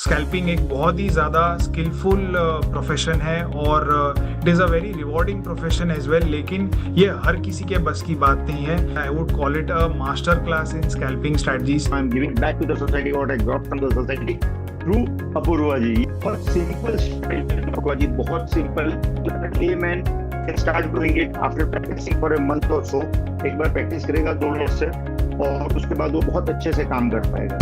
Scalping एक बहुत ही ज़्यादा स्किलफुल प्रोफेशन है और it is a very rewarding profession as well, लेकिन ये हर किसी के बस की बात नहीं है। I would call it a master class in scalping strategies. I'm giving back to the society what I got from the society through Apurva ji. बहुत सिंपल अपूर्वा जी, बहुत simple. layman can start doing it after practicing for a month or so। एक बार practice करेगा 2 minute से और उसके बाद वो बहुत अच्छे से काम कर पाएगा।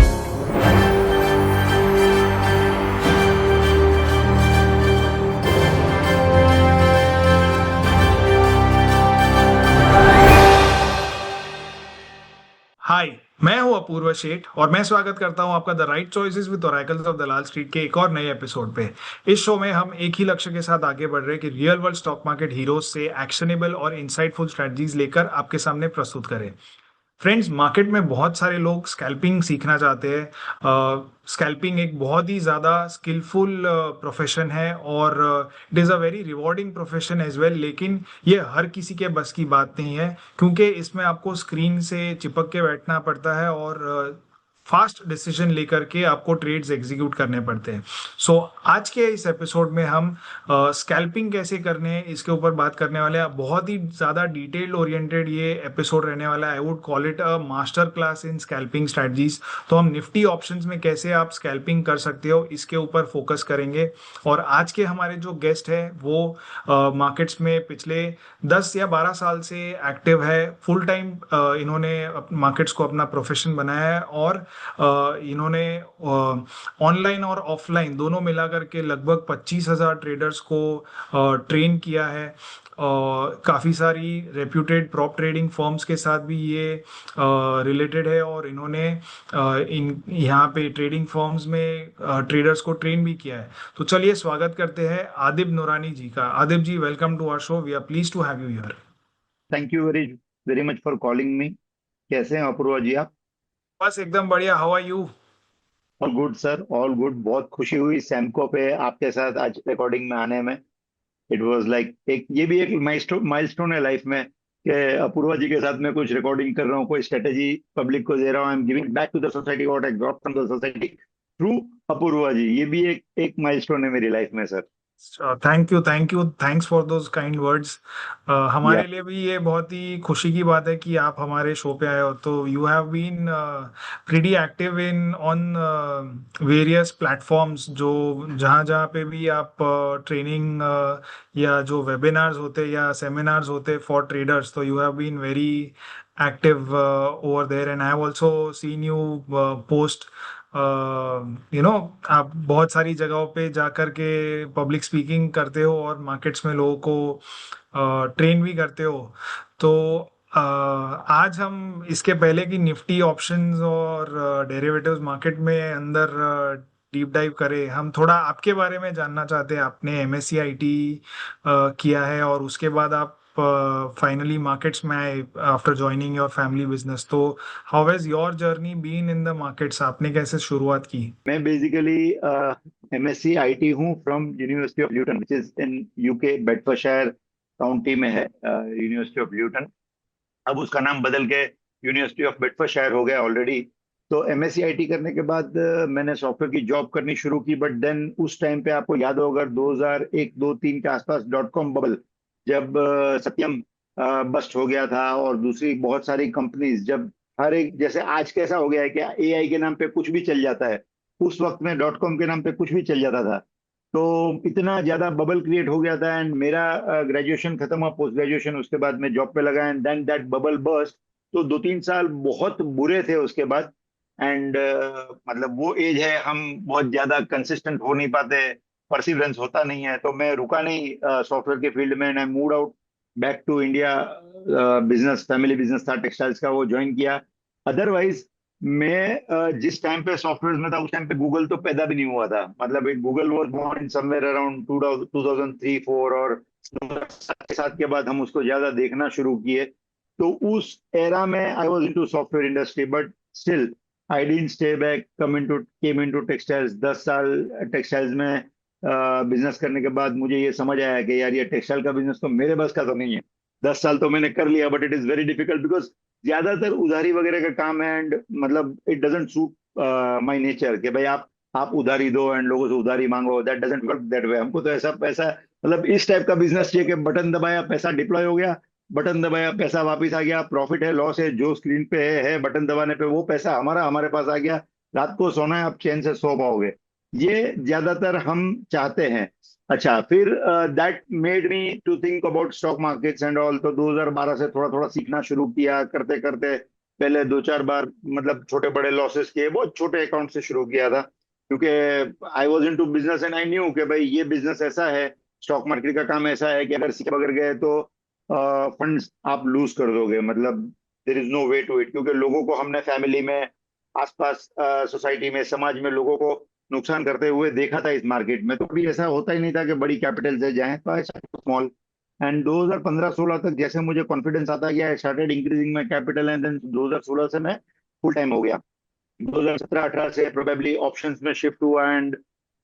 हाय, मैं हूं अपूर्व शेठ और मैं स्वागत करता हूं आपका the right choices with oracles of Dalal street के एक और नए एपिसोड पे। इस शो में हम एक ही लक्ष्य के साथ आगे बढ़ रहे हैं कि real world stock market heroes से एक्शनेबल और इंसाइटफुल स्ट्रेटजीज लेकर आपके सामने प्रस्तुत करें। फ्रेंड्स, मार्केट में बहुत सारे लोग स्कैल्पिंग सीखना चाहते हैं। स्कैल्पिंग एक बहुत ही ज़्यादा स्किलफुल प्रोफेशन है और it is a very rewarding profession as well, लेकिन ये हर किसी के बस की बात नहीं है क्योंकि इसमें आपको स्क्रीन से चिपक के बैठना पड़ता है और फास्ट डिसीजन लेकर के आपको ट्रेड्स एग्जीक्यूट करने पड़ते हैं। सो आज के इस एपिसोड में हम स्कैल्पिंग कैसे करने हैं इसके ऊपर बात करने वाले हैं। बहुत ही ज़्यादा डिटेल्ड ओरिएंटेड ये एपिसोड रहने वाला है। I would call it a master class in scalping strategies. तो हम निफ्टी ऑप्शंस में कैसे आप स्कैल्पिंग कर सकते हो इसके ऊपर फोकस करेंगे। और आज के हमारे जो गेस्ट है वो मार्केट्स में पिछले 10 या 12 साल से एक्टिव है। फुल टाइम इन्होंने मार्केट्स को अपना प्रोफेशन बनाया है और इन्होंने ऑनलाइन और ऑफलाइन दोनों मिलाकर के लगभग 25,000 ट्रेडर्स को ट्रेन किया है। काफ़ी सारी रेप्यूटेड प्रॉप ट्रेडिंग फर्म्स के साथ भी ये रिलेटेड है और इन्होंने इन यहाँ पे ट्रेडिंग फर्म्स में ट्रेडर्स को ट्रेन भी किया है। तो चलिए स्वागत करते हैं आदिब नूरानी जी का। Adib ji, welcome to our show. We are please to have you here. Thank you very very much for calling me. कैसे हैं अपूर्वा जी आप? बस एकदम बढ़िया। How are you? All good sir, all good. बहुत खुशी हुई सैमको पे आपके साथ आज रिकॉर्डिंग में आने में। इट वाज लाइक एक ये भी एक माइलस्टोन है लाइफ में कि अपूर्वा जी के साथ मैं कुछ रिकॉर्डिंग कर रहा हूँ, कोई स्ट्रेटेजी पब्लिक को दे रहा हूँ। I am giving back to the society what I got from the society through Apurva ji. ये भी एक माइलस्टोन है मेरी लाइफ में sir. Thank you, thank you, thanks for those kind words. या हमारे लिए भी ये बहुत ही खुशी की बात है कि आप हमारे शो पे आए हो। तो you have been pretty active in on various platforms, जो जहाँ जहाँ पे भी आप ट्रेनिंग या जो वेबिनार्स होते या सेमिनार्स होते फॉर ट्रेडर्स, तो you have been very active over there and I have also seen you post. You know, आप बहुत सारी जगहों पे जाकर के पब्लिक स्पीकिंग करते हो और मार्केट्स में लोगों को ट्रेन भी करते हो। तो आज हम इसके पहले की निफ्टी ऑप्शंस और डेरिवेटिव्स मार्केट में अंदर डीप डाइव करें, हम थोड़ा आपके बारे में जानना चाहते हैं। आपने MSc IT किया है और उसके बाद आप फाइनली मार्केट्स में आए after joining your family business. तो how has your journey been in the markets? आपने कैसे शुरुआत की? मैं बेसिकली MSc IT हूँ from university of Luton which is in UK, Bedfordshire county में है यूनिवर्सिटी ऑफ ल्यूटन। अब उसका नाम बदल के यूनिवर्सिटी ऑफ बेडफोर्डशायर हो गया ऑलरेडी। तो MSc IT करने के बाद मैंने सॉफ्टवेयर की जॉब करनी शुरू की। बट देन उस टाइम पे आपको याद होगा 2001 2 3 के आसपास डॉट कॉम बबल, जब सत्यम बस्ट हो गया था और दूसरी बहुत सारी कंपनीज, जब हर एक जैसे आज कैसा हो गया है कि AI के नाम पे कुछ भी चल जाता है, उस वक्त में डॉट कॉम के नाम पे कुछ भी चल जाता था। तो इतना ज्यादा बबल क्रिएट हो गया था एंड मेरा ग्रेजुएशन खत्म हुआ, पोस्ट ग्रेजुएशन, उसके बाद मैं जॉब पे लगा and then that bubble burst. तो 2 3 साल बहुत बुरे थे उसके बाद। एंड मतलब वो एज है, हम बहुत ज्यादा कंसिस्टेंट हो नहीं पाते, परसिवरेंस होता नहीं है। तो मैं रुका नहीं सॉफ्टवेयर के फील्ड में and I moved out back to India. Business, family business था टेक्सटाइल्स का, वो ज्वाइन किया। अदरवाइज मैं जिस टाइम पे सॉफ्टवेयर में था उस टाइम पे गूगल तो पैदा भी नहीं हुआ था। मतलब एक Google was born somewhere around 2003-4 और 2007 के बाद हम उसको ज्यादा देखना शुरू किए। तो उस एरा में I was into software industry but still I didn't stay back, came into textiles. 10 साल टेक्सटाइल्स में बिजनेस करने के बाद मुझे ये समझ आया कि यार ये टेक्सटाइल का बिजनेस तो मेरे बस का तो नहीं है। 10 साल तो मैंने कर लिया but it is very difficult because ज्यादातर उधारी वगैरह का काम है एंड मतलब it doesn't suit my nature कि भाई आप आप उधारी दो एंड लोगों से उधारी मांगो, दैट डजंट वर्क दैट वे। हमको तो ऐसा पैसा, मतलब इस टाइप का बिजनेस चाहिए कि बटन दबाया पैसा डिप्लॉय हो गया, बटन दबाया पैसा वापस आ गया, प्रॉफिट है लॉस है जो स्क्रीन पे है बटन दबाने पे वो पैसा हमारा हमारे पास आ गया, रात को सोना है आप चैन से सो पाओगे। ये ज्यादातर हम चाहते हैं। अच्छा, फिर that made me to think about stock markets and all. तो 2012 से थोड़ा थोड़ा सीखना शुरू किया, करते करते पहले दो चार बार मतलब छोटे बड़े लॉसेस किए, बहुत छोटे अकाउंट से शुरू किया था, क्योंकि I was in to business and I knew कि भाई ये बिजनेस ऐसा है, स्टॉक मार्केट का काम ऐसा है कि अगर सीखे बगैर गए तो फंड्स आप लूज कर दोगे, मतलब there is no way to it. क्योंकि लोगों को हमने फैमिली में, आसपास सोसाइटी में, समाज में लोगों को नुकसान करते हुए देखा था इस मार्केट में। तो कभी ऐसा होता ही नहीं था कि बड़ी कैपिटल से जाएं, तो ऐसा स्मॉल। एंड 2015-16 तक जैसे मुझे कॉन्फिडेंस आता गया, started increasing my capital and then 2016 से मैं फुल टाइम हो गया। 2017-18 से प्रोबेबली ऑप्शंस में शिफ्ट हुआ and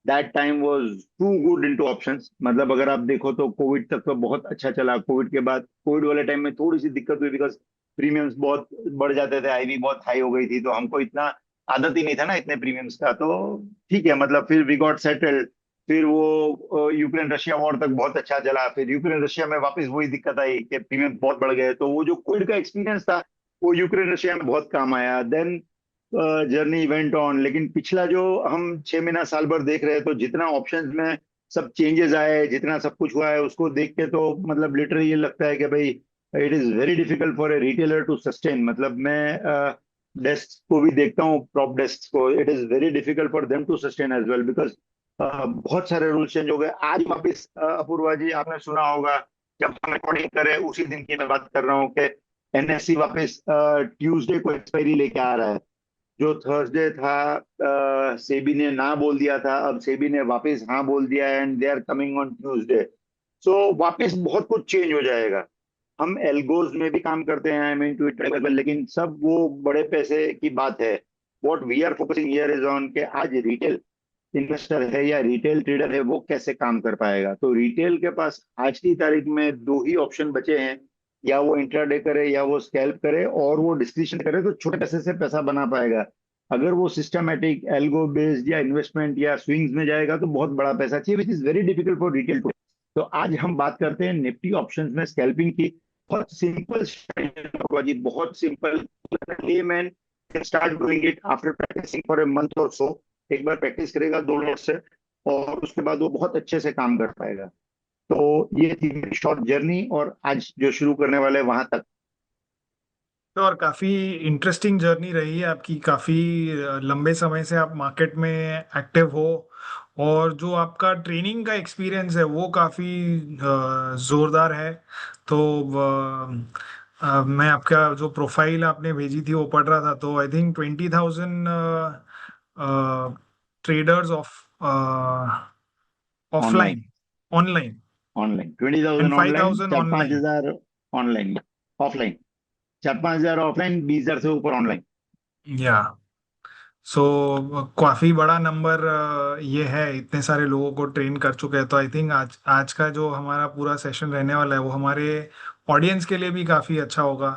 that time was too good into options. मतलब अगर आप देखो तो कोविड तक तो बहुत अच्छा चला, कोविड के बाद, कोविड वाले टाइम में थोड़ी सी दिक्कत हुई बिकॉज प्रीमियम्स बहुत बढ़ जाते थे, आईवी बहुत हाई हो गई थी, तो हमको इतना आदत ही नहीं था ना इतने प्रीमियम्स का। तो ठीक है, मतलब फिर वी गॉट सेटल्ड। फिर वो यूक्रेन रशिया वॉर तक बहुत अच्छा चला, फिर यूक्रेन रशिया में वापस वही दिक्कत आई कि प्रीमियम बहुत बढ़ गए, तो वो जो कोविड का एक्सपीरियंस था वो यूक्रेन रशिया में बहुत काम आया। Then journey event on. लेकिन पिछला जो हम 6 महीना साल भर देख रहे हैं, तो जितना ऑप्शंस में सब चेंजेस आए, जितना सब कुछ हुआ है, उसको देख के तो मतलब लिटरली ये लगता है कि भाई it is very difficult for a retailer to sustain. मतलब मैं डेस्क को भी देखता हूँ, प्रॉप डेस्क को, it is very difficult for them to sustain as well because बहुत सारे रूल चेंज हो गए। आज वापिस अपूर्वा जी आपने सुना होगा, जब हम रिकॉर्डिंग करें उसी दिन की मैं बात कर रहा हूँ कि एनएससी वापस ट्यूसडे को एक्सपायरी लेके आ रहा है। जो थर्सडे था सेबी ने ना बोल दिया था, अब सेबी ने वापस हाँ बोल दिया and they are coming on Tuesday. So वापस बहुत कुछ चेंज हो जाएगा। हम एल्गोज में भी काम करते हैं, आई मीन टू इट, लेकिन सब वो बड़े पैसे की बात है। What we are focusing here is on के आज रिटेल इन्वेस्टर है या रिटेल ट्रेडर है वो कैसे काम कर पाएगा। तो रिटेल के पास आज की तारीख में दो ही ऑप्शन बचे हैं, या वो इंट्राडे करे या वो स्कैल्प करे, और वो डिस्क्रिप्शन करे तो छोटे पैसे से पैसा बना पाएगा। अगर वो सिस्टमैटिक एल्गो बेस्ड या इन्वेस्टमेंट या स्विंग्स में जाएगा तो बहुत बड़ा पैसा चाहिए, which is very difficult for retail to. तो आज हम बात करते हैं निफ्टी ऑप्शंस में स्कैल्पिंग की। बहुत सिंपल जी, बहुत simple. Man can start doing it after practicing for a month or so. एक बार प्रैक्टिस करेगा 2 मिनट से, और उसके बाद वो बहुत अच्छे से काम कर पाएगा। तो ये थी मेरी शॉर्ट जर्नी, और आज जो शुरू करने वाले हैं वहां तक। तो और काफी इंटरेस्टिंग जर्नी रही है आपकी, काफी लंबे समय से आप मार्केट में एक्टिव हो, और जो आपका ट्रेनिंग का एक्सपीरियंस है वो काफी जोरदार है। तो मैं आपका जो प्रोफाइल आपने भेजी थी वो पढ़ रहा था, तो I think 20,000 traders of online. Offline, online, online and 20,000 five online, thousand चार पांच ऑनलाइन हजार ऑनलाइन, ऑफलाइन 4-5 हजार ऑफलाइन, 20,000 से ऊपर ऑनलाइन। या सो काफी बड़ा नंबर ये है, इतने सारे लोगों को ट्रेन कर चुके हैं। तो आई थिंक आज आज का जो हमारा पूरा सेशन रहने वाला है वो हमारे ऑडियंस के लिए भी काफी अच्छा होगा।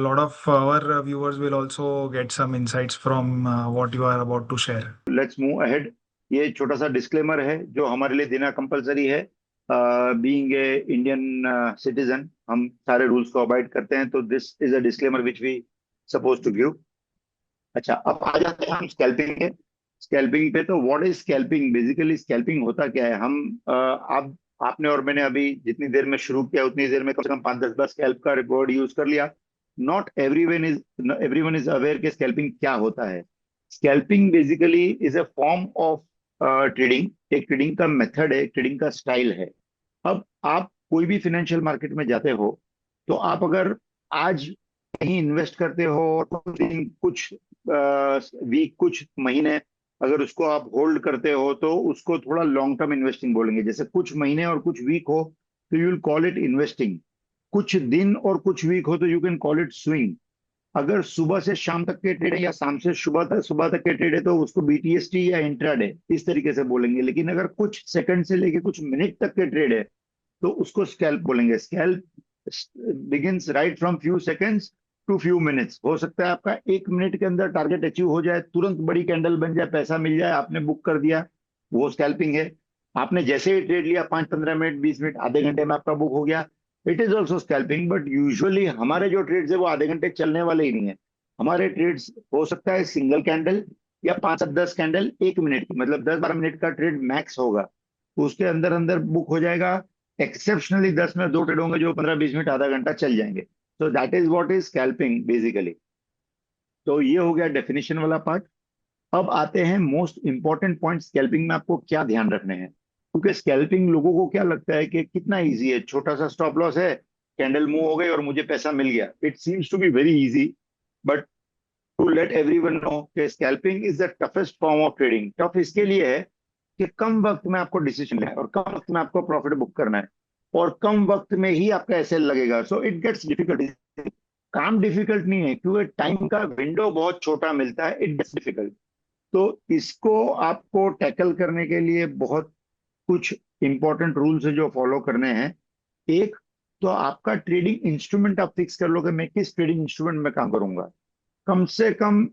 Lot of our viewers will also get some insights from what you are about to share. Let's move ahead. ये छोटा सा डिस्क्लेमर है जो हमारे लिए देना कंपलसरी है। बीइंग ए इंडियन सिटीजन, हम सारे रूल्स को अवॉइड करते हैं, तो this is a disclaimer which we suppose to give. अच्छा, अब आ जाते हैं हम स्कैल्पिंग के। स्कैल्पिंग पे तो what is scalping, basically scalping होता क्या है। हम आप आपने और मैंने अभी जितनी देर में शुरू किया उतनी देर में कम से कम 5-10 बार स्कैल्प का रिकॉर्ड यूज कर लिया। नॉट एवरीवन इज अवेयर कि स्कैल्पिंग क्या होता है। Scalping basically is a form of trading, एक ट्रेडिंग का मेथड है, एक ट्रेडिंग का स्टाइल है। अब आप कोई भी फाइनेंशियल मार्केट में जाते हो, तो आप अगर आज कहीं इन्वेस्ट करते हो और कुछ दिन, कुछ वीक, कुछ महीने अगर उसको आप होल्ड करते हो, तो उसको थोड़ा लॉन्ग टर्म इन्वेस्टिंग बोलेंगे। जैसे कुछ महीने और कुछ वीक हो तो you will call it investing, कुछ दिन और कुछ वीक हो तो you can call it swing. अगर सुबह से शाम तक के ट्रेड है या शाम से सुबह तक के ट्रेड है तो उसको बीटीएसटी या इंट्राडे इस तरीके से बोलेंगे। लेकिन अगर कुछ सेकंड से लेके कुछ मिनट तक के ट्रेड है तो उसको स्कैल्प बोलेंगे। Scalp begins right from few seconds to few minutes. हो सकता है आपका 1 मिनट के अंदर टारगेट अचीव हो जाए, तुरंत बड़ी कैंडल बन जाए, पैसा मिल जाए, आपने बुक कर दिया, वो स्कैल्पिंग है। आपने जैसे ही ट्रेड लिया 5-15 मिनट, 20 मिनट, आधे घंटे में आपका बुक हो गया, it is also scalping. But usually हमारे जो ट्रेड्स है वो आधे घंटे चलने वाले ही नहीं है। हमारे ट्रेड्स हो सकता है सिंगल कैंडल या 5 से 10 कैंडल 1 मिनट की, मतलब 10-12 मिनट का ट्रेड मैक्स होगा, तो उसके अंदर अंदर बुक हो जाएगा। एक्सेप्शनली 10 में 2 ट्रेड होंगे जो 15-20 मिनट, आधा घंटा चल जाएंगे। तो that is what is scalping basically. तो ये हो गया डेफिनेशन वाला पार्ट। अब आते हैं मोस्ट इंपॉर्टेंट पॉइंट, स्कैल्पिंग में आपको क्या ध्यान रखने हैं। क्योंकि स्कैल्पिंग लोगों को क्या लगता है कि कितना इजी है, छोटा सा स्टॉप लॉस है, कैंडल मूव हो गई और मुझे पैसा मिल गया। It seems to be very easy, but to let everyone know कि scalping is the toughest form of trading. Tough इसके लिए है कि कम वक्त में आपको डिसीजन लेना है और कम वक्त में आपको प्रॉफिट बुक करना है और कम वक्त में ही आपका एसएल लगेगा। So it gets difficult. काम डिफिकल्ट नहीं है, क्योंकि टाइम का विंडो बहुत छोटा मिलता है, इट गेट्स डिफिकल्ट। तो इसको आपको टैकल करने के लिए बहुत कुछ इंपॉर्टेंट रूल्स है जो फॉलो करने हैं। एक, तो आपका ट्रेडिंग इंस्ट्रूमेंट आप फिक्स कर लो कि मैं किस ट्रेडिंग इंस्ट्रूमेंट में काम करूंगा। कम से कम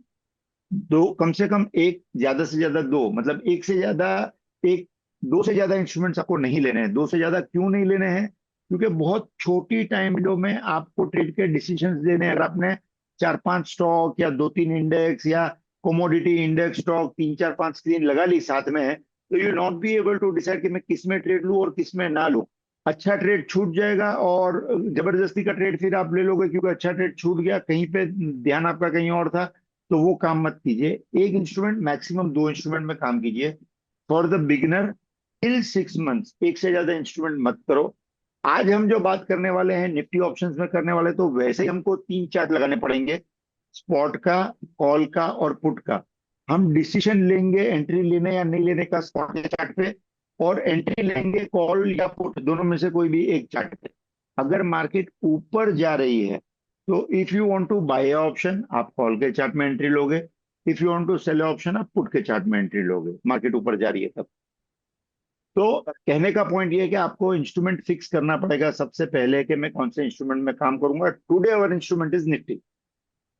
दो, कम से कम एक, ज्यादा से ज्यादा दो, मतलब एक से ज्यादा, एक, दो से ज्यादा इंस्ट्रूमेंट्स आपको नहीं लेने हैं। दो से ज्यादा क्यों नहीं लेने हैं? क्योंकि बहुत छोटी टाइम विंडो में आपको ट्रेड के डिसीजंस लेने हैं। अगर आपने 4-5 स्टॉक या 2-3 इंडेक्स या कोमोडिटी इंडेक्स स्टॉक 3-4-5 स्क्रीन लगा ली साथ में, तो you not be able to decide कि मैं किस में ट्रेड लूं और किस में ना लूं। अच्छा ट्रेड छूट जाएगा और जबरदस्ती का ट्रेड फिर आप ले लोगे, क्योंकि अच्छा ट्रेड छूट गया, कहीं पे ध्यान आपका कहीं और था, तो वो काम मत कीजिए। एक इंस्ट्रूमेंट, मैक्सिमम दो इंस्ट्रूमेंट में काम कीजिए। For the beginner till 6 months एक से ज्यादा इंस्ट्रूमेंट मत करो। आज हम जो बात करने वाले हैं निफ्टी ऑप्शंस में करने वाले, तो वैसे ही हमको 3 चार्ट लगाने पड़ेंगे, स्पॉट का, कॉल का और पुट का। हम डिसीजन लेंगे एंट्री लेने या नहीं लेने का स्पॉट के चार्ट पे, और एंट्री लेंगे कॉल या पुट, दोनों में से कोई भी एक चार्ट पे। अगर मार्केट ऊपर जा रही है तो if you want to buy option आप कॉल के चार्ट में एंट्री लोगे, if you want to sell option आप पुट के चार्ट में एंट्री लोगे, मार्केट ऊपर जा रही है तब। तो कहने का पॉइंट ये है कि आपको इंस्ट्रूमेंट फिक्स करना पड़ेगा सबसे पहले कि मैं कौन से इंस्ट्रूमेंट में काम करूंगा। Today our instrument is Nifty.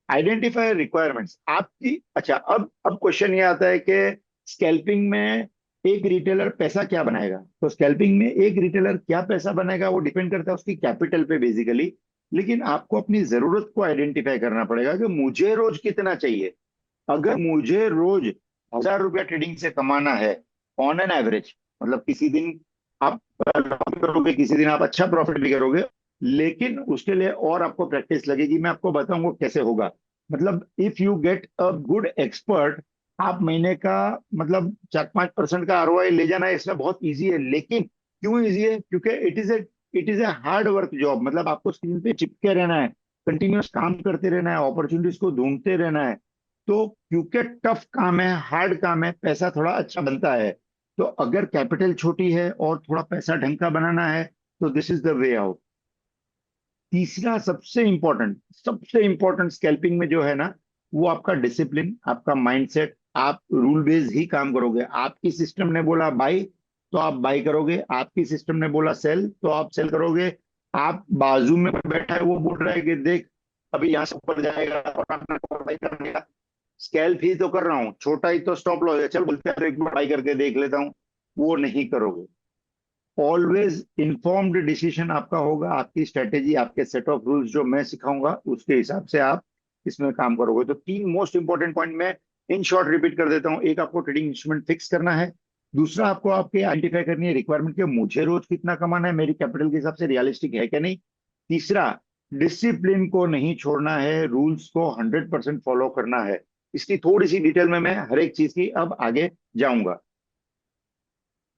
Identify requirements आपकी। अच्छा, अब क्वेश्चन ये आता है कि स्कैल्पिंग में एक रिटेलर पैसा क्या बनाएगा। तो स्कैल्पिंग में एक रिटेलर क्या पैसा बनाएगा वो डिपेंड करता है उसकी कैपिटल पे बेसिकली। लेकिन आपको अपनी जरूरत को आइडेंटिफाई करना पड़ेगा कि मुझे रोज कितना चाहिए। अगर मुझे रोज 1,000 रुपया ट्रेडिंग से कमाना है ऑन एन एवरेज, मतलब किसी दिन आप लॉस करोगे, किसी दिन आप अच्छा प्रॉफिट भी करोगे, लेकिन उसके लिए और आपको प्रैक्टिस लगेगी। मैं आपको बताऊंगा कैसे होगा। मतलब if you get a good expert, आप महीने का मतलब 4-5% का आरओआई ले जाना है, इसमें बहुत इजी है। लेकिन क्यों इजी है? क्योंकि it is a hard work job. मतलब आपको स्क्रीन पे चिपके रहना है, कंटिन्यूस काम करते रहना है, अपॉर्चुनिटीज को ढूंढते रहना है। तो क्योंकि टफ काम है, हार्ड काम है, पैसा थोड़ा अच्छा बनता है। तो अगर कैपिटल छोटी है और थोड़ा पैसा ढंग का बनाना है, तो this is the way out. तीसरा सबसे इंपॉर्टेंट स्कैल्पिंग में जो है ना, वो आपका डिसिप्लिन, आपका माइंडसेट। आप रूल बेस्ड ही काम करोगे। आपकी सिस्टम ने बोला बाई तो आप बाई करोगे, आपकी सिस्टम ने बोला सेल तो आप सेल करोगे। आप बाजू में कोई बैठा है वो बोल रहा है कि देख अभी यहाँ से ऊपर जाएगा और आपने बाई कर लिया, स्कैल्प ही तो कर रहा हूँ, छोटा ही तो स्टॉप लॉस है, चल बोलते हैं एक बार बाई करके देख लेता हूँ, वो नहीं करोगे। ऑलवेज इन्फॉर्म्ड डिसीजन आपका होगा। आपकी स्ट्रेटेजी, आपके सेट ऑफ रूल्स जो मैं सिखाऊंगा उसके हिसाब से आप इसमें काम करोगे। तो 3 मोस्ट इंपॉर्टेंट पॉइंट मैं इन शॉर्ट रिपीट कर देता हूं। एक, आपको ट्रेडिंग इंस्ट्रूमेंट फिक्स करना है। दूसरा, आपको आपके आइडेंटिफाई करनी है रिक्वायरमेंट के, मुझे रोज कितना कमाना है, मेरी कैपिटल के हिसाब से रियलिस्टिक है क्या नहीं। तीसरा, डिसिप्लिन को नहीं छोड़ना है, रूल्स को 100% फॉलो करना है। इसकी थोड़ी सी डिटेल में मैं हर एक चीज की अब आगे जाऊंगा।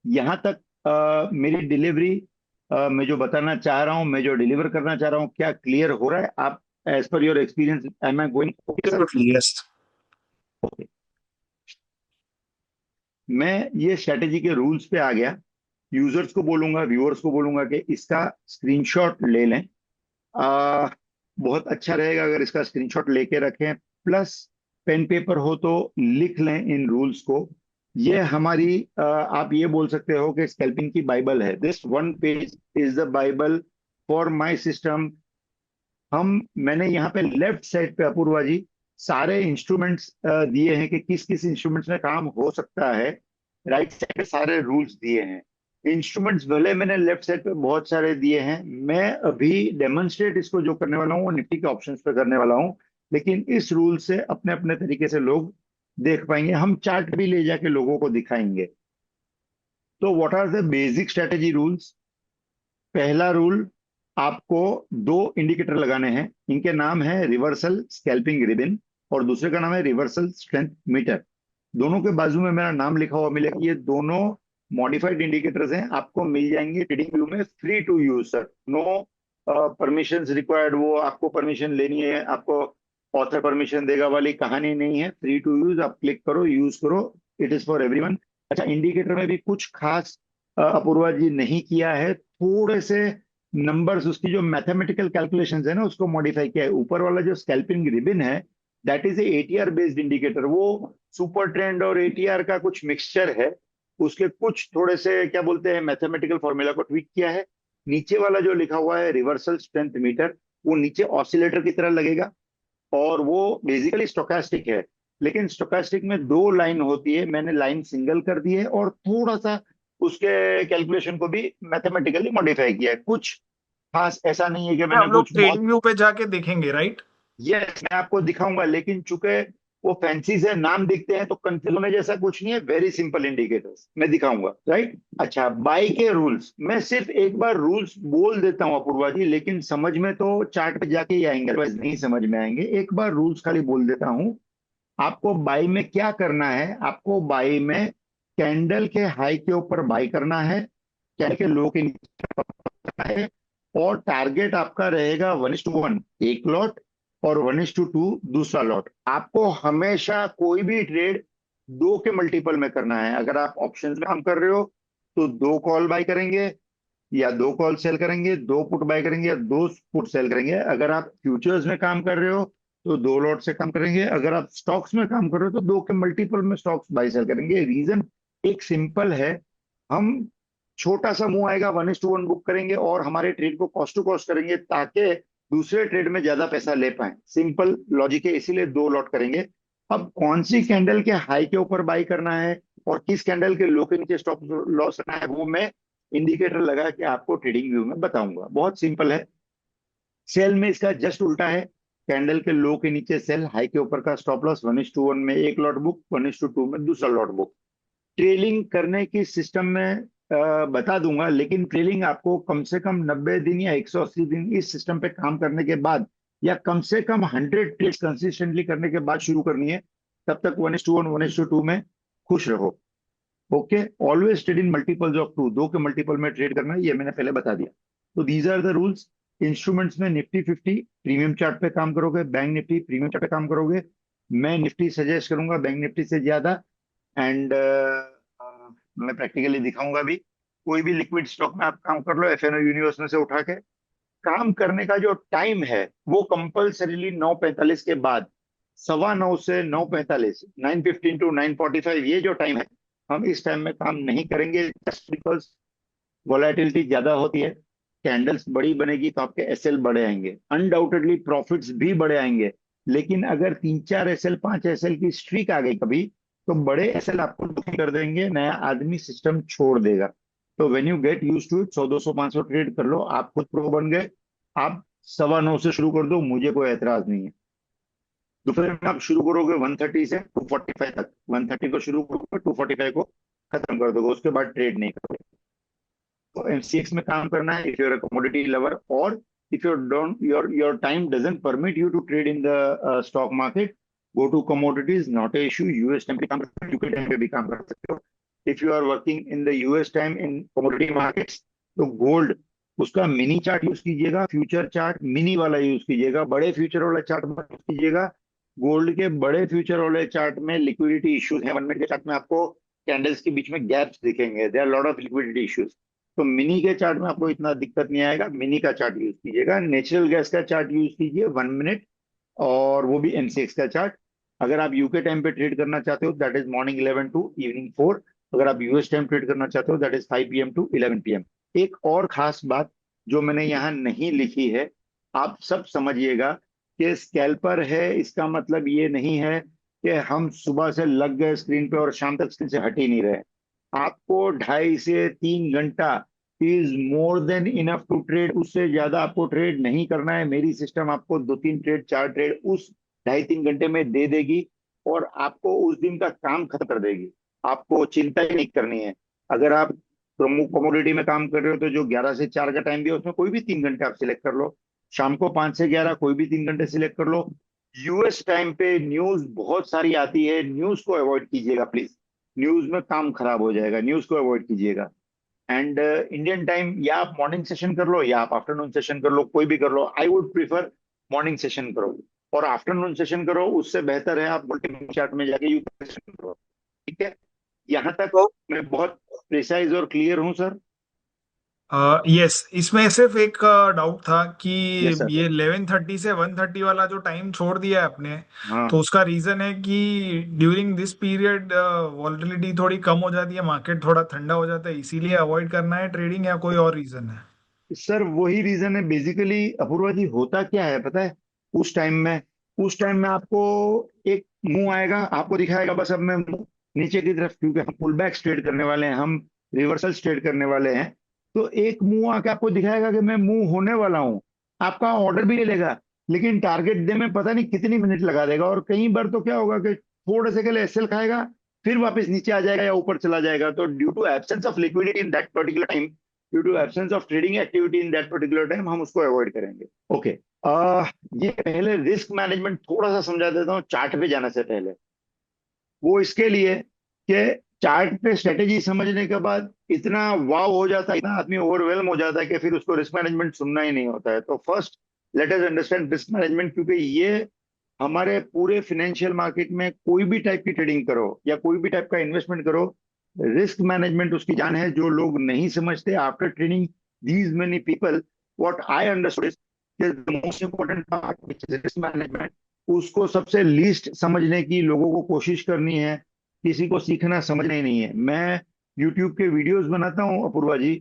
यहां तक मेरी डिलीवरी, मैं जो बताना चाह रहा हूं, मैं जो डिलीवर करना चाह रहा हूं, क्या क्लियर हो रहा है? आप as per your experience am I going okay sir? Absolutely, yes. Okay. मैं ये स्ट्रेटेजी के रूल्स पे आ गया। यूजर्स को बोलूंगा, व्यूअर्स को बोलूंगा कि इसका स्क्रीनशॉट ले लें। आ, बहुत अच्छा रहेगा अगर इसका स्क्रीनशॉट लेके रखें, प्लस पेन पेपर हो तो लिख लें इन रूल्स को। ये हमारी आप ये बोल सकते हो कि स्कैल्पिंग की बाइबल है। This one page is the Bible for my system. मैंने यहाँ पे लेफ्ट साइड पे अपूर्वा जी सारे इंस्ट्रूमेंट्स दिए हैं कि किस किस इंस्ट्रूमेंट्स में काम हो सकता है। राइट साइड पे सारे रूल्स दिए हैं। इंस्ट्रूमेंट्स भले मैंने लेफ्ट साइड पे बहुत सारे दिए हैं, मैं अभी डेमोन्स्ट्रेट इसको जो करने वाला हूँ वो निफ्टी के ऑप्शंस पे करने वाला हूँ। लेकिन इस रूल से अपने अपने तरीके से लोग देख पाएंगे, हम चार्ट भी ले जाके लोगों को दिखाएंगे। तो what are the basic strategy rules. पहला रूल, आपको दो इंडिकेटर लगाने हैं, इनके नाम है रिवर्सल स्कैल्पिंग रिबन और दूसरे का नाम है रिवर्सल स्ट्रेंथ मीटर। दोनों के बाजू में मेरा नाम लिखा हुआ मिलेगा। ये दोनों मॉडिफाइड इंडिकेटर्स हैं, आपको मिल जाएंगे ट्रेडिंग व्यू में, free to use sir, no permissions required. वो आपको परमिशन लेनी है, आपको ऑथर परमिशन देगा वाली कहानी नहीं है, फ्री टू यूज। आप क्लिक करो, यूज करो, इट इज फॉर एवरीवन। अच्छा, इंडिकेटर में भी कुछ खास अपूर्वा जी नहीं किया है, थोड़े से नंबर्स, उसकी जो मैथमेटिकल कैलकुलेशंस है ना उसको मॉडिफाई किया है। ऊपर वाला जो स्कैल्पिंग रिबन है that is ATR based indicator, वो सुपर ट्रेंड और एटीआर का कुछ मिक्सचर है। उसके कुछ थोड़े से क्या बोलते हैं मैथमेटिकल फॉर्मूला को ट्वीक किया है। नीचे वाला जो लिखा हुआ है रिवर्सल स्ट्रेंथ मीटर, वो नीचे ऑसिलेटर की तरह लगेगा और वो बेसिकली स्टोकास्टिक है। लेकिन स्टोकास्टिक में दो लाइन होती है, मैंने लाइन सिंगल कर दी है और थोड़ा सा उसके कैलकुलेशन को भी मैथमेटिकली मॉडिफाई किया है। कुछ खास ऐसा नहीं है कि मैंने हम लोग कुछ बहुत, ट्रेडिंग व्यू पे जाके देखेंगे, राइट? यस मैं आपको दिखाऊंगा, लेकिन चूंकि वो फैंसी से नाम दिखते हैं तो कंफ्यूज होने जैसा कुछ नहीं है, वेरी सिंपल इंडिकेटर्स मैं दिखाऊंगा। राइट, अच्छा बाई के रूल्स, मैं सिर्फ एक बार रूल्स बोल देता हूँ अपूर्वा जी, लेकिन समझ में तो चार्ट पे जाके ही आएंगे, अदरवाइज नहीं समझ में आएंगे। एक बार रूल्स खाली बोल देता हूँ। आपको बाई में क्या करना है, आपको बाई में कैंडल के हाई के ऊपर बाई करना है, कैंडल के लो के नीचे करना है, और टारगेट आपका रहेगा 1:1 एक लॉट और 1:2 दूसरा लॉट। आपको हमेशा कोई भी ट्रेड दो के मल्टीपल में करना है। अगर आप ऑप्शंस में काम कर रहे हो तो दो कॉल बाय करेंगे या दो कॉल सेल करेंगे, दो पुट बाय करेंगे या दो पुट सेल करेंगे। अगर आप फ्यूचर्स में काम कर रहे हो तो दो लॉट से काम करेंगे। अगर आप स्टॉक्स में काम कर रहे हो तो दो के मल्टीपल में स्टॉक्स बाय सेल करेंगे। रीजन एक सिंपल है, हम छोटा सा मुंह आएगा 1:1 बुक करेंगे और हमारे ट्रेड को कॉस्ट टू कॉस्ट करेंगे ताकि दूसरे ट्रेड में ज्यादा पैसा ले पाए। सिंपल लॉजिक है, इसीलिए दो लॉट करेंगे। अब कौन सी कैंडल के हाई के ऊपर बाई करना है और किस कैंडल के लो के नीचे स्टॉप लॉस करना है, वो मैं इंडिकेटर लगा के आपको ट्रेडिंग व्यू में बताऊंगा। बहुत सिंपल है। सेल में इसका जस्ट उल्टा है, कैंडल के लो के नीचे सेल, हाई के ऊपर का स्टॉप लॉस, 1:1 में एक लॉट बुक, 1:2 में दूसरा लॉट बुक। ट्रेलिंग करने की सिस्टम में बता दूंगा, लेकिन ट्रेलिंग आपको कम से कम 90 दिन या 180 दिन इस सिस्टम पे काम करने के बाद, या कम से कम 100 ट्रेड कंसिस्टेंटली करने के बाद शुरू करनी है। तब तक 1:1 1:2 में खुश रहो। Okay, always trade in multiples of two, दो के मल्टीपल में ट्रेड करना है, ये मैंने पहले बता दिया। तो these are the rules. Instruments में निफ्टी 50 प्रीमियम चार्ट पे काम करोगे, बैंक निफ्टी प्रीमियम चार्ट पे काम करोगे। मैं निफ्टी सजेस्ट करूंगा बैंक निफ्टी से ज्यादा। एंड मैं प्रैक्टिकली दिखाऊंगा भी। कोई भी लिक्विड स्टॉक में आप काम कर लो, एफएनओ यूनिवर्स में से उठा के। काम करने का जो टाइम है वो कंपल्सरीली 9:45 के बाद, 9:15 से 9:45, 9:15 टू 9:45, ये जो टाइम है हम इस टाइम में काम नहीं करेंगे, जस्ट बिकॉज वॉलेटिलिटी ज्यादा होती है। कैंडल्स बड़ी बनेगी तो आपके एसएल बड़े आएंगे, अनडाउटेडली प्रॉफिट्स भी बड़े आएंगे। लेकिन अगर 3 4 एसएल 5 एसएल की स्ट्रीक आ गई कभी, तो बड़े एसएल आपको दुखी कर देंगे, नया आदमी सिस्टम छोड़ देगा। तो when you get use to it, 100 200 500 trade कर लो, आप खुद प्रो बन गए। आप 9:15 से शुरू कर दो, मुझे कोई एतराज नहीं है। दोपहर में आप शुरू करोगे 1:30 से 2:45 तक, 1:30 को शुरू करोगे 2:45 को खत्म कर दोगे, उसके बाद ट्रेड नहीं करोगे। तो एमसीएक्स में काम करना है if you are a commodity lover, और if you don't your time doesn't permit you to trade in the stock market, go to commodities, not a issue. US time पे काम कर सकते हो, यूके टाइम पे भी काम कर सकते हो। If you are working in the US time in commodity markets, तो गोल्ड उसका मिनी चार्ट यूज कीजिएगा, फ्यूचर चार्ट मिनी वाला यूज कीजिएगा, बड़े फ्यूचर वाला चार्ट मत यूज कीजिएगा। गोल्ड के बड़े फ्यूचर वाले चार्ट में लिक्विडिटी इश्यूज है, 1 मिनट के चार्ट में आपको कैंडल्स के बीच में गैप्स दिखेंगे, there are lot of liquidity issues. तो मिनी के चार्ट में आपको इतना दिक्कत नहीं आएगा, मिनी का चार्ट यूज कीजिएगा। नेचुरल गैस का चार्ट यूज कीजिए 1 मिनट, और वो भी एमसीएक्स का चार्ट। अगर आप यूके टाइम पे ट्रेड करना चाहते हो that is morning 11 to evening 4। अगर आप यूएस टाइम ट्रेड करना चाहते हो that is 5 PM to 11 PM। एक और खास बात जो मैंने यहाँ नहीं लिखी है, आप सब समझिएगा कि स्कैल्पर है, इसका मतलब ये नहीं है कि हम सुबह से लग गए स्क्रीन पे और शाम तक स्क्रीन से हट ही नहीं रहे। आपको 2.5 से 3 घंटा is more than enough to trade. उससे ज्यादा आपको ट्रेड नहीं करना है। मेरी सिस्टम आपको 2-3 ट्रेड 4 ट्रेड उस 2.5-3 घंटे में दे देगी और आपको उस दिन का काम खत्म कर देगी। आपको चिंता ही नहीं करनी है। अगर आप प्रमुख कमोडिटी में काम कर रहे हो तो जो 11 से 4 का टाइम दिया उसमें कोई भी 3 घंटे आप सिलेक्ट कर लो। शाम को 5 से 11 कोई भी 3 घंटे सिलेक्ट कर लो। यूएस टाइम पे न्यूज बहुत सारी आती है, न्यूज को अवॉइड कीजिएगा प्लीज। न्यूज में काम खराब हो जाएगा, न्यूज को अवॉइड कीजिएगा। एंड इंडियन टाइम या आप मॉर्निंग सेशन कर लो या आप आफ्टरनून सेशन कर लो, कोई भी कर लो। I would prefer morning session करो और आफ्टरनून सेशन करो। उससे बेहतर है आप मल्टी चार्ट में जाके यू सेशन करो। ठीक है, यहाँ तक तो मैं बहुत प्रिसाइज और क्लियर हूँ सर। यस, इसमें सिर्फ एक डाउट था कि यस सर। ये 11:30 से 1:30 वाला जो टाइम छोड़ दिया है आपने, तो हाँ उसका रीजन है कि ड्यूरिंग दिस पीरियड वॉलेटिलिटी थोड़ी कम हो जाती है, मार्केट थोड़ा ठंडा हो जाता है, इसीलिए अवॉइड करना है ट्रेडिंग, या कोई और रीजन है? सर, वही रीजन है बेसिकली। अपूर्वा जी, होता क्या है पता है? उस टाइम में आपको एक मुंह आएगा, आपको दिखाएगा बस अब मैं नीचे की तरफ, क्योंकि हम पुल बैक ट्रेड करने वाले हैं, हम रिवर्सल ट्रेड करने वाले हैं। तो एक मुंह आके आपको दिखाएगा कि मैं मुंह होने वाला हूं। आपका ऑर्डर भी ले लेगा, लेकिन टारगेट डे में पता नहीं कितनी मिनट लगा देगा। और कई बार तो क्या होगा कि थोड़े से के लिए एसएल खाएगा, फिर वापस नीचे आ जाएगा या ऊपर चला जाएगा। तो due to absence of liquidity in that particular time, due to absence of trading activity in that particular time, हम उसको अवॉइड करेंगे। ओके। ये पहले रिस्क मैनेजमेंट थोड़ा सा समझा देता हूँ चार्ट पे जाने से पहले। वो इसके लिए कि चार्ट पे स्ट्रेटेजी समझने के बाद इतना वाव हो जाता है, इतना आदमी ओवरवेलम हो जाता है कि फिर उसको रिस्क मैनेजमेंट सुनना ही नहीं होता है। तो first let us understand risk management, क्योंकि ये हमारे पूरे फाइनेंशियल मार्केट में कोई भी टाइप की ट्रेडिंग करो या कोई भी टाइप का इन्वेस्टमेंट करो, रिस्क मैनेजमेंट उसकी जान है। जो लोग नहीं समझते, after training these many people, what I understood is the most important part which is risk management, उसको सबसे लीस्ट समझने की लोगों को कोशिश करनी है। किसी को सीखना समझना ही नहीं है। मैं यूट्यूब के वीडियोस बनाता हूँ अपूर्वा जी,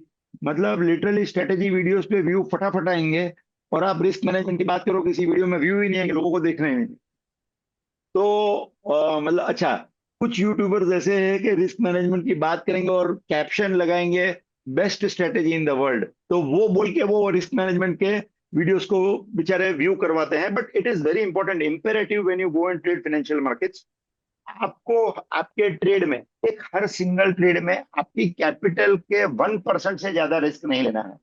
मतलब लिटरली स्ट्रेटेजी वीडियोस पे व्यू फटाफट आएंगे, और आप रिस्क मैनेजमेंट की बात करो, किसी वीडियो में व्यू ही नहीं आएंगे, लोगों को देखने में। तो मतलब अच्छा, कुछ यूट्यूबर्स ऐसे हैं कि रिस्क मैनेजमेंट की बात करेंगे और कैप्शन लगाएंगे best strategy in the world, तो वो बोल के वो रिस्क मैनेजमेंट के वीडियोस को बेचारे व्यू करवाते हैं। But it is very important imperative when you go and trade financial markets, आपको आपके ट्रेड में, एक हर सिंगल ट्रेड में आपकी कैपिटल के 1% से ज्यादा रिस्क नहीं लेना है।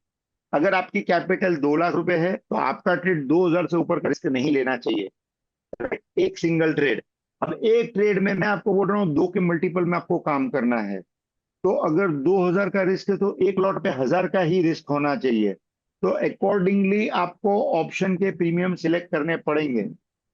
अगर आपकी कैपिटल 2 लाख रुपए है तो आपका ट्रेड 2,000 से ऊपर का रिस्क नहीं लेना चाहिए, एक सिंगल ट्रेड। अब एक ट्रेड में मैं आपको बोल रहा हूँ 2 के मल्टीपल में आपको काम करना है। तो अगर 2,000 का रिस्क है तो एक लॉट पे 1,000 का ही रिस्क होना चाहिए। तो अकॉर्डिंगली आपको ऑप्शन के प्रीमियम सिलेक्ट करने पड़ेंगे।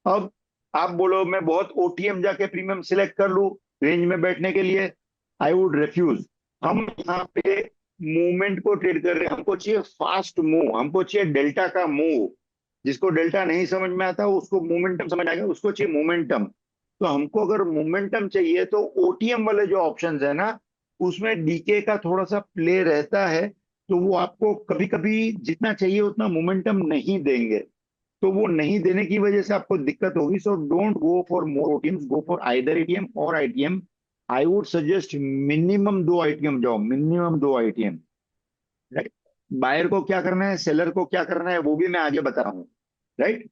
अब आप बोलो मैं बहुत ओटीएम जाके प्रीमियम सिलेक्ट कर लूं रेंज में बैठने के लिए, आई वुड रिफ्यूज। हम यहाँ पे मूवमेंट को ट्रेड कर रहे हैं, हमको चाहिए फास्ट मूव, हमको चाहिए डेल्टा का मूव। जिसको डेल्टा नहीं समझ में आता उसको मोमेंटम समझ आएगा, उसको चाहिए मोमेंटम। तो हमको अगर मोमेंटम चाहिए तो ओटीएम वाले जो ऑप्शंस है ना, उसमें डीके का थोड़ा सा प्ले रहता है। तो वो आपको कभी कभी जितना चाहिए उतना मोमेंटम नहीं देंगे, तो वो नहीं देने की वजह से आपको दिक्कत होगी। So don't go for more OTMs, go for either ATM और ITM. I would suggest minimum 2 ITM जाओ, मिनिमम 2 आईटीएम। राइट। बायर को क्या करना है, सेलर को क्या करना है, वो भी मैं आगे बता रहा हूँ। राइट।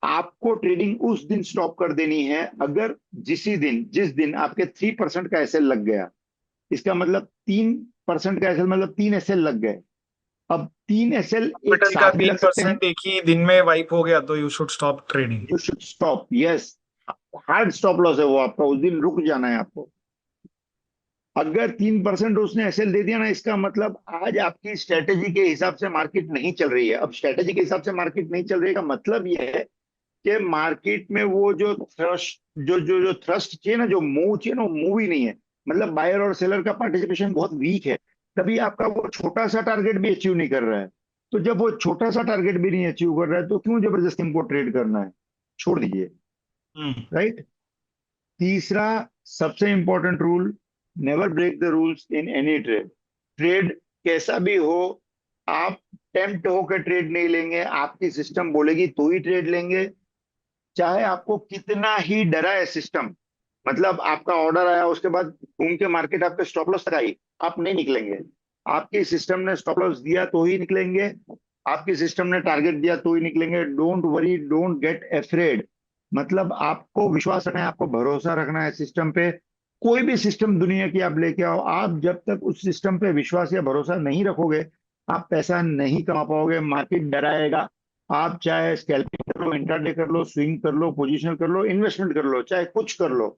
आपको ट्रेडिंग उस दिन स्टॉप कर देनी है अगर जिस दिन आपके 3% का एसएल लग गया। इसका मतलब 3% का एसएल मतलब 3 एसएल लग गए। अब 3 एसएल एक कैपिटल का साथ भी तीन लग सकते हैं। परसेंट एक ही दिन में वाइप हो गया तो you should stop trading. You should stop, yes. Hard stop loss है वो आपका, उस दिन रुक जाना है आपको। अगर 3% उसने एसएल दे दिया ना, इसका मतलब आज आपकी स्ट्रेटेजी के हिसाब से मार्केट नहीं चल रही है। अब स्ट्रेटेजी के हिसाब से मार्केट नहीं चल रही का मतलब यह है कि मार्केट में वो जो थ्रस्ट, जो थ्रस्ट चाहिए ना, जो मूव चाहिए ना, वो मूव ही नहीं है। मतलब बायर और सेलर का पार्टिसिपेशन बहुत वीक है। तभी आपका वो छोटा सा टारगेट भी अचीव नहीं कर रहा है। तो जब वो छोटा सा टारगेट भी नहीं अचीव कर रहा है तो क्यों जबरदस्ती हमको ट्रेड करना है? छोड़ दीजिए। हम्म। राइट। तीसरा सबसे important rule, never break the rules in any trade. Trade कैसा भी हो, आप टेम्प्ट होकर ट्रेड नहीं लेंगे, आपकी सिस्टम बोलेगी तो ही ट्रेड लेंगे। चाहे आपको कितना ही डराए सिस्टम, मतलब आपका ऑर्डर आया उसके बाद घूम के मार्केट आपके स्टॉप लॉस तक आई, आप नहीं निकलेंगे। आपकी सिस्टम ने स्टॉप लॉस दिया तो ही निकलेंगे, आपकी सिस्टम ने टारगेट दिया तो ही निकलेंगे। Don't worry, don't get afraid. मतलब आपको विश्वास रखना है, आपको भरोसा रखना है सिस्टम पे। कोई भी सिस्टम दुनिया की आप लेके आओ, आप जब तक उस सिस्टम पे विश्वास या भरोसा नहीं रखोगे, आप पैसा नहीं कमा पाओगे। मार्केट डराएगा। आप चाहे स्कैल्पिंग कर लो, इंट्राडे कर लो, स्विंग कर लो, पोजिशनल कर लो, इन्वेस्टमेंट कर लो, चाहे कुछ कर लो,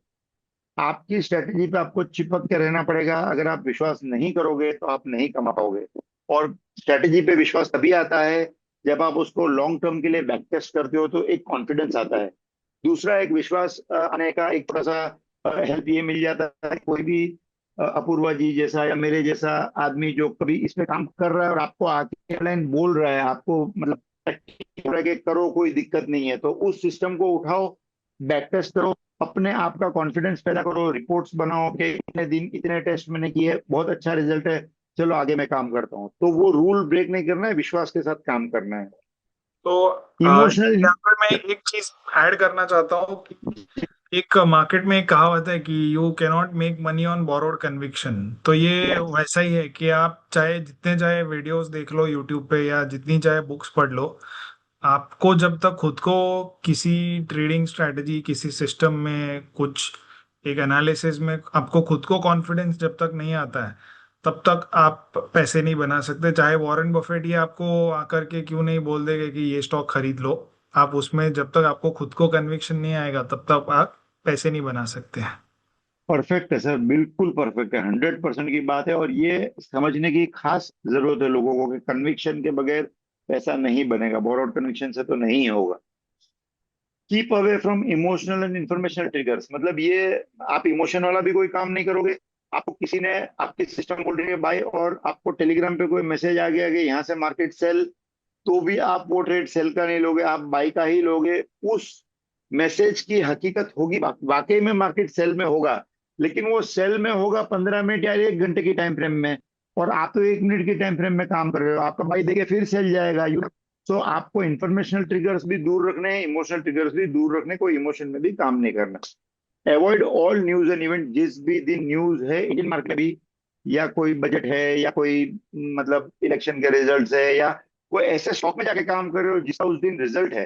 आपकी स्ट्रेटेजी पे आपको चिपक के रहना पड़ेगा। अगर आप विश्वास नहीं करोगे तो आप नहीं कमा पाओगे। और स्ट्रेटेजी पे विश्वास तभी आता है जब आप उसको लॉन्ग टर्म के लिए बैक टेस्ट करते हो, तो एक कॉन्फिडेंस आता है। दूसरा एक विश्वास आने का एक थोड़ा सा हेल्प ये मिल जाता है। कोई भी अपूर्वा जी जैसा या मेरे जैसा आदमी जो कभी इसमें काम कर रहा है और आपको आके लाइन बोल रहा है, आपको मतलब हो रहा है कि करो, कोई दिक्कत नहीं है, तो उस सिस्टम को उठाओ, बैक टेस्ट करो, अपने आप का कॉन्फिडेंस पैदा करो, रिपोर्ट्स बनाओ कि इतने दिन इतने टेस्ट मैंने किए, बहुत अच्छा रिजल्ट है, चलो आगे मैं काम करता हूँ। तो वो रूल ब्रेक नहीं करना है, विश्वास के साथ काम करना है। तो इमोशनल। यहाँ पर मैं एक चीज ऐड करना चाहता हूँ कि एक मार्केट में एक कहावत है कि you cannot make money on borrowed conviction. तो ये यस। वैसा ही है कि आप चाहे जितने चाहे वीडियोस देख लो यूट्यूब पे या जितनी चाहे बुक्स पढ़ लो, आपको जब तक खुद को किसी ट्रेडिंग स्ट्रेटजी, किसी सिस्टम में कुछ एक एनालिसिस में आपको खुद को कॉन्फिडेंस जब तक नहीं आता है, तब तक आप पैसे नहीं बना सकते। चाहे वॉरेन बफेट ही आपको आकर के क्यों नहीं बोल देगा कि ये स्टॉक खरीद लो, आप उसमें जब तक आपको खुद को कन्विक्शन नहीं आएगा तब तक आप पैसे नहीं बना सकते हैं। परफेक्ट है सर, बिल्कुल परफेक्ट है, 100% की बात है। और ये समझने की खास जरूरत है लोगों को कि कन्विक्शन के बगैर पैसा नहीं बनेगा, बोरोड कन्विक्शन से तो नहीं होगा। Keep away from emotional and informational triggers, मतलब ये आप इमोशन वाला भी कोई काम नहीं करोगे। आपको किसी ने आपके सिस्टम बोल रही है बाय, और आपको टेलीग्राम पे कोई मैसेज आ गया कि यहाँ से मार्केट सेल, तो भी आप वो ट्रेड सेल का नहीं लोगे, आप बाय का ही लोगे। उस मैसेज की हकीकत होगी, वाकई में मार्केट सेल में होगा, लेकिन वो सेल में होगा 15 मिनट या 1 घंटे की टाइम फ्रेम में, और आप तो 1 मिनट की टाइम फ्रेम में काम कर रहे हो, आपका बाई देखिए फिर सेल जाएगा। तो आपको इंफॉर्मेशनल ट्रिगर्स भी दूर रखने हैं, इमोशनल ट्रिगर्स भी दूर रखने, कोई इमोशन में भी काम नहीं करना। Avoid all news and event. जिस भी दिन न्यूज है इंडियन मार्केट में भी, या कोई बजट है, या कोई मतलब इलेक्शन के रिजल्ट्स है, या कोई ऐसे स्टॉक में जाके काम कर रहे हो जिसका उस दिन रिजल्ट है,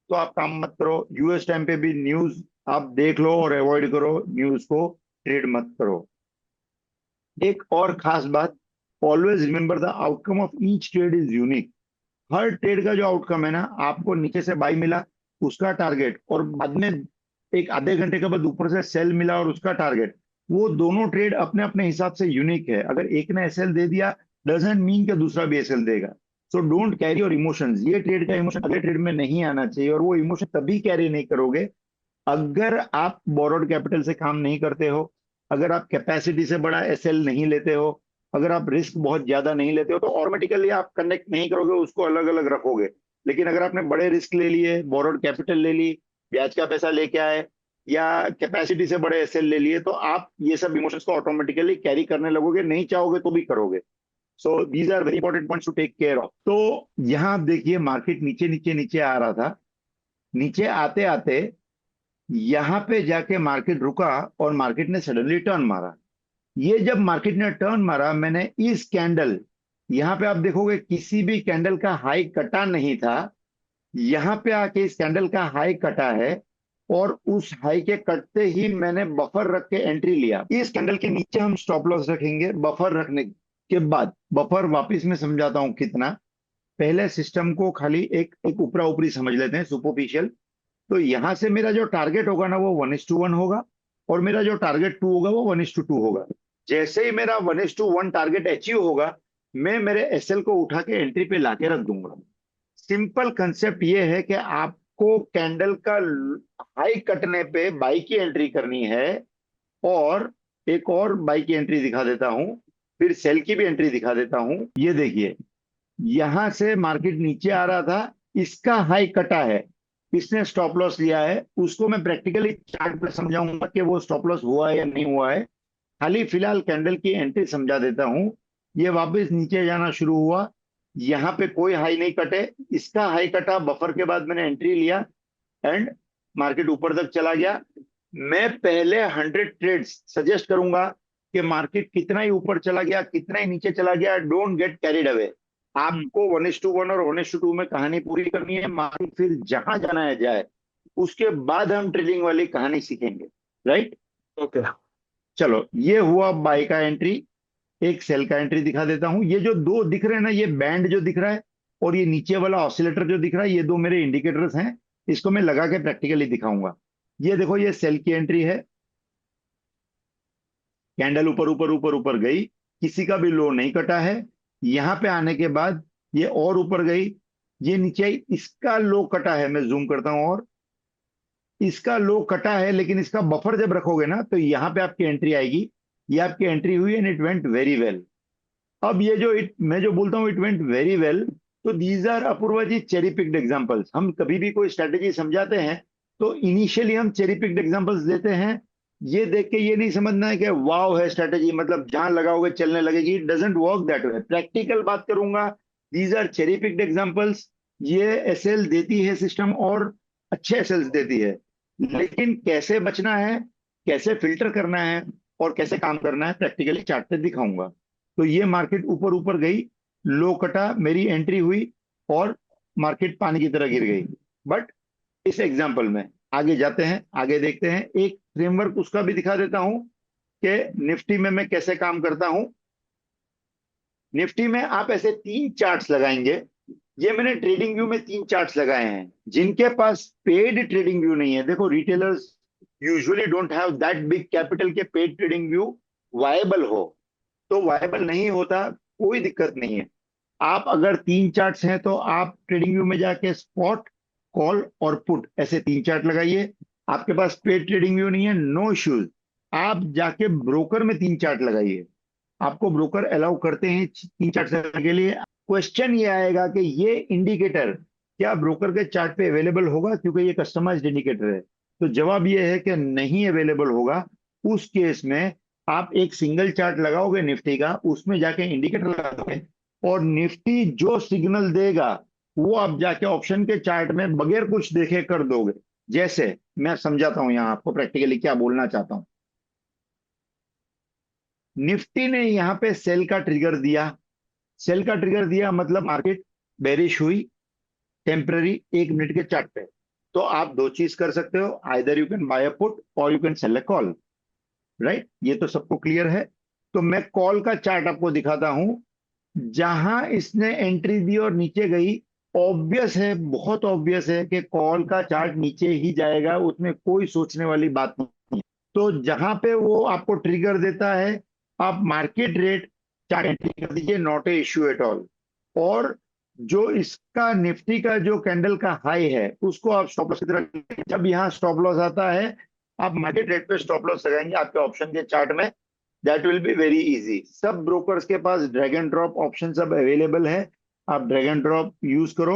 तो आप काम मत करो। यूएस टाइम पे भी न्यूज आप देख लो और अवॉइड करो, न्यूज को ट्रेड मत करो। एक और खास बात, always remember the outcome of each trade is unique. Her trade का जो आउटकम है ना, आपको नीचे से बाई मिला उसका टारगेट, और बाद में एक आधे घंटे के बाद ऊपर से सेल मिला और उसका टारगेट, वो दोनों ट्रेड अपने अपने हिसाब से यूनिक है। अगर एक ने एसएल दे दिया, डजंट मीन कि दूसरा भी एसएल देगा। So don't carry your emotions. ये ट्रेड का इमोशन अगले ट्रेड में नहीं आना चाहिए, और वो इमोशन तभी कैरी नहीं करोगे अगर आप बोरोड कैपिटल से काम नहीं करते हो, अगर आप कैपेसिटी से बड़ा एसएल नहीं लेते हो, अगर आप रिस्क बहुत ज्यादा नहीं लेते हो, तो ऑटोमेटिकली आप कनेक्ट नहीं करोगे, उसको अलग अलग रखोगे। लेकिन अगर आपने बड़े रिस्क ले लिए, बोरोड कैपिटल ले ली, ब्याज का पैसा लेके आए, या कैपेसिटी से बड़े एसएल ले लिए, तो आप ये सब इमोशंस को ऑटोमेटिकली कैरी करने लगोगे, नहीं चाहोगे तो भी करोगे। So these are very important points to take care of. तो यहाँ आप देखिए, मार्केट नीचे नीचे नीचे आ रहा था, नीचे आते आते यहाँ पे जाके मार्केट रुका, और मार्केट ने सडनली टर्न मारा। ये जब मार्केट ने टर्न मारा, मैंने इस कैंडल, यहाँ पे आप देखोगे किसी भी कैंडल का हाई कटा नहीं था, यहाँ पे आके इस कैंडल का हाई कटा है, और उस हाई के कटते ही मैंने बफर रख के एंट्री लिया। इस कैंडल के नीचे हम स्टॉप लॉस रखेंगे बफर रखने के बाद। बफर वापस मैं समझाता हूं कितना। पहले सिस्टम को खाली एक एक ऊपरा ऊपरी समझ लेते हैं, सुपरफिशियल। तो यहां से मेरा जो टारगेट होगा ना, वो 1:1 होगा, और मेरा जो टारगेट 2 होगा वो 1:2 होगा। जैसे ही मेरा 1:1 टारगेट अचीव होगा, मैं मेरे एसएल को उठा के एंट्री पे लाके रख दूंगा। सिंपल कंसेप्ट ये है कि आपको कैंडल का हाई कटने पे बाई की एंट्री करनी है। और एक और बाई की एंट्री दिखा देता हूं, फिर सेल की भी एंट्री दिखा देता हूं। ये देखिए, यहां से मार्केट नीचे आ रहा था, इसका हाई कटा है, इसने स्टॉप लॉस लिया है, उसको मैं प्रैक्टिकली चार्ट पे समझाऊंगा कि वो स्टॉप लॉस हुआ है या नहीं हुआ है। खाली फिलहाल कैंडल की एंट्री समझा देता हूं। ये वापस नीचे जाना शुरू हुआ, यहाँ पे कोई हाई नहीं कटे, इसका हाई कटा, बफर के बाद मैंने एंट्री लिया एंड मार्केट ऊपर तक चला गया। मैं पहले 100 ट्रेड्स सजेस्ट करूंगा कि मार्केट कितना ही ऊपर चला गया, कितना ही नीचे चला गया, डोंट गेट कैरिड अवे। हम्म। आपको 1:1 और 1:2 में कहानी पूरी करनी है, मार्केट फिर जहां जाना है जाए, उसके बाद हम ट्रेडिंग वाली कहानी सीखेंगे। राइट। ओके। चलो, ये हुआ बाय का एंट्री। एक सेल का एंट्री दिखा देता हूं। ये जो दो दिख रहे हैं ना, ये बैंड जो दिख रहा है और ये नीचे वाला ऑसिलेटर जो दिख रहा है, ये दो मेरे इंडिकेटर्स हैं। इसको मैं लगा के प्रैक्टिकली दिखाऊंगा। ये देखो, ये सेल की एंट्री है। कैंडल ऊपर ऊपर ऊपर ऊपर गई, किसी का भी लो नहीं कटा है। यहां पे आने के बाद ये और ऊपर गई, ये नीचे आई, इसका लो कटा है। मैं जूम करता हूं, और इसका लो कटा है, लेकिन इसका बफर जब रखोगे ना, तो यहां पे आपकी एंट्री आएगी। ये आपकी एंट्री हुई and it went very well. अब ये जो मैं जो बोलता हूँ इट वेंट वेरी वेल, तो these are Apoorva ji cherry picked examples. हम कभी भी कोई स्ट्रेटेजी समझाते हैं तो इनिशियली हम चेरी पिक्ड एग्जांपल्स देते हैं। ये देख के ये नहीं समझना है कि वाव है स्ट्रेटेजी, मतलब जहां लगाओगे चलने लगेगी। It doesn't work that way. Practical बात करूंगा, these are cherry picked examples. ये एसएल देती है सिस्टम, और अच्छे एसएल्स देती है, लेकिन कैसे बचना है, कैसे फिल्टर करना है और कैसे काम करना है, प्रैक्टिकली चार्ट पे दिखाऊंगा। तो ये मार्केट ऊपर ऊपर गई, लो कटा, मेरी एंट्री हुई और मार्केट पानी की तरह गिर गई। बट इस एग्जांपल में आगे जाते हैं, आगे देखते हैं। एक फ्रेमवर्क उसका भी दिखा देता हूं कि निफ्टी में मैं कैसे काम करता हूं। निफ्टी में आप ऐसे 3 चार्ट्स लगाएंगे। ये मैंने ट्रेडिंग व्यू में 3 चार्ट्स लगाए हैं। जिनके पास पेड ट्रेडिंग व्यू नहीं है, देखो retailers usually don't have that big capital के पेड ट्रेडिंग व्यू वायबल हो। तो वायबल नहीं होता, कोई दिक्कत नहीं है। आप अगर 3 चार्ट्स हैं तो आप ट्रेडिंग व्यू में जाके स्पॉट, कॉल और पुट ऐसे 3 चार्ट लगाइए। आपके पास पेड ट्रेडिंग व्यू नहीं है, नो इश्यूज। आप जाके ब्रोकर में 3 चार्ट लगाइए। आपको ब्रोकर अलाउ करते हैं 3 चार्ट के लिए। क्वेश्चन ये आएगा कि ये इंडिकेटर क्या ब्रोकर के चार्ट पे अवेलेबल होगा, क्योंकि ये कस्टमाइज्ड इंडिकेटर है। तो जवाब ये है कि नहीं अवेलेबल होगा। उस केस में आप एक सिंगल चार्ट लगाओगे निफ्टी का, उसमें जाके इंडिकेटर लगा दोगे, और निफ्टी जो सिग्नल देगा वो आप जाके ऑप्शन के चार्ट में बगैर कुछ देखे कर दोगे। जैसे मैं समझाता हूं यहां आपको प्रैक्टिकली क्या बोलना चाहता हूं। निफ्टी ने यहां पे सेल का ट्रिगर दिया। सेल का ट्रिगर दिया मतलब मार्केट बेरिश हुई, टेम्पररी 1 मिनट के चार्ट पे। तो आप दो चीज कर सकते हो, either you can buy a put और you can sell a call. Right, ये तो सबको क्लियर है। तो मैं कॉल का चार्ट आपको दिखाता हूं। जहां इसने एंट्री दी और नीचे गई, ऑब्वियस है, बहुत ऑब्वियस है कि कॉल का चार्ट नीचे ही जाएगा, उसमें कोई सोचने वाली बात नहीं। तो जहां पे वो आपको ट्रिगर देता है, आप मार्केट रेट चार्ट एंट्री कर दीजिए, not a issue at all. और जो इसका निफ्टी का जो कैंडल का हाई है, उसको आप स्टॉप लॉस की तरह, जब यहाँ स्टॉप लॉस आता है, आप मार्केट रेट पे स्टॉप लॉस लगाएंगे आपके ऑप्शन के चार्ट में। That will be very easy. सब ब्रोकर्स के पास ड्रैग एंड ड्रॉप ऑप्शन सब अवेलेबल है। आप ड्रैग एंड ड्रॉप यूज करो।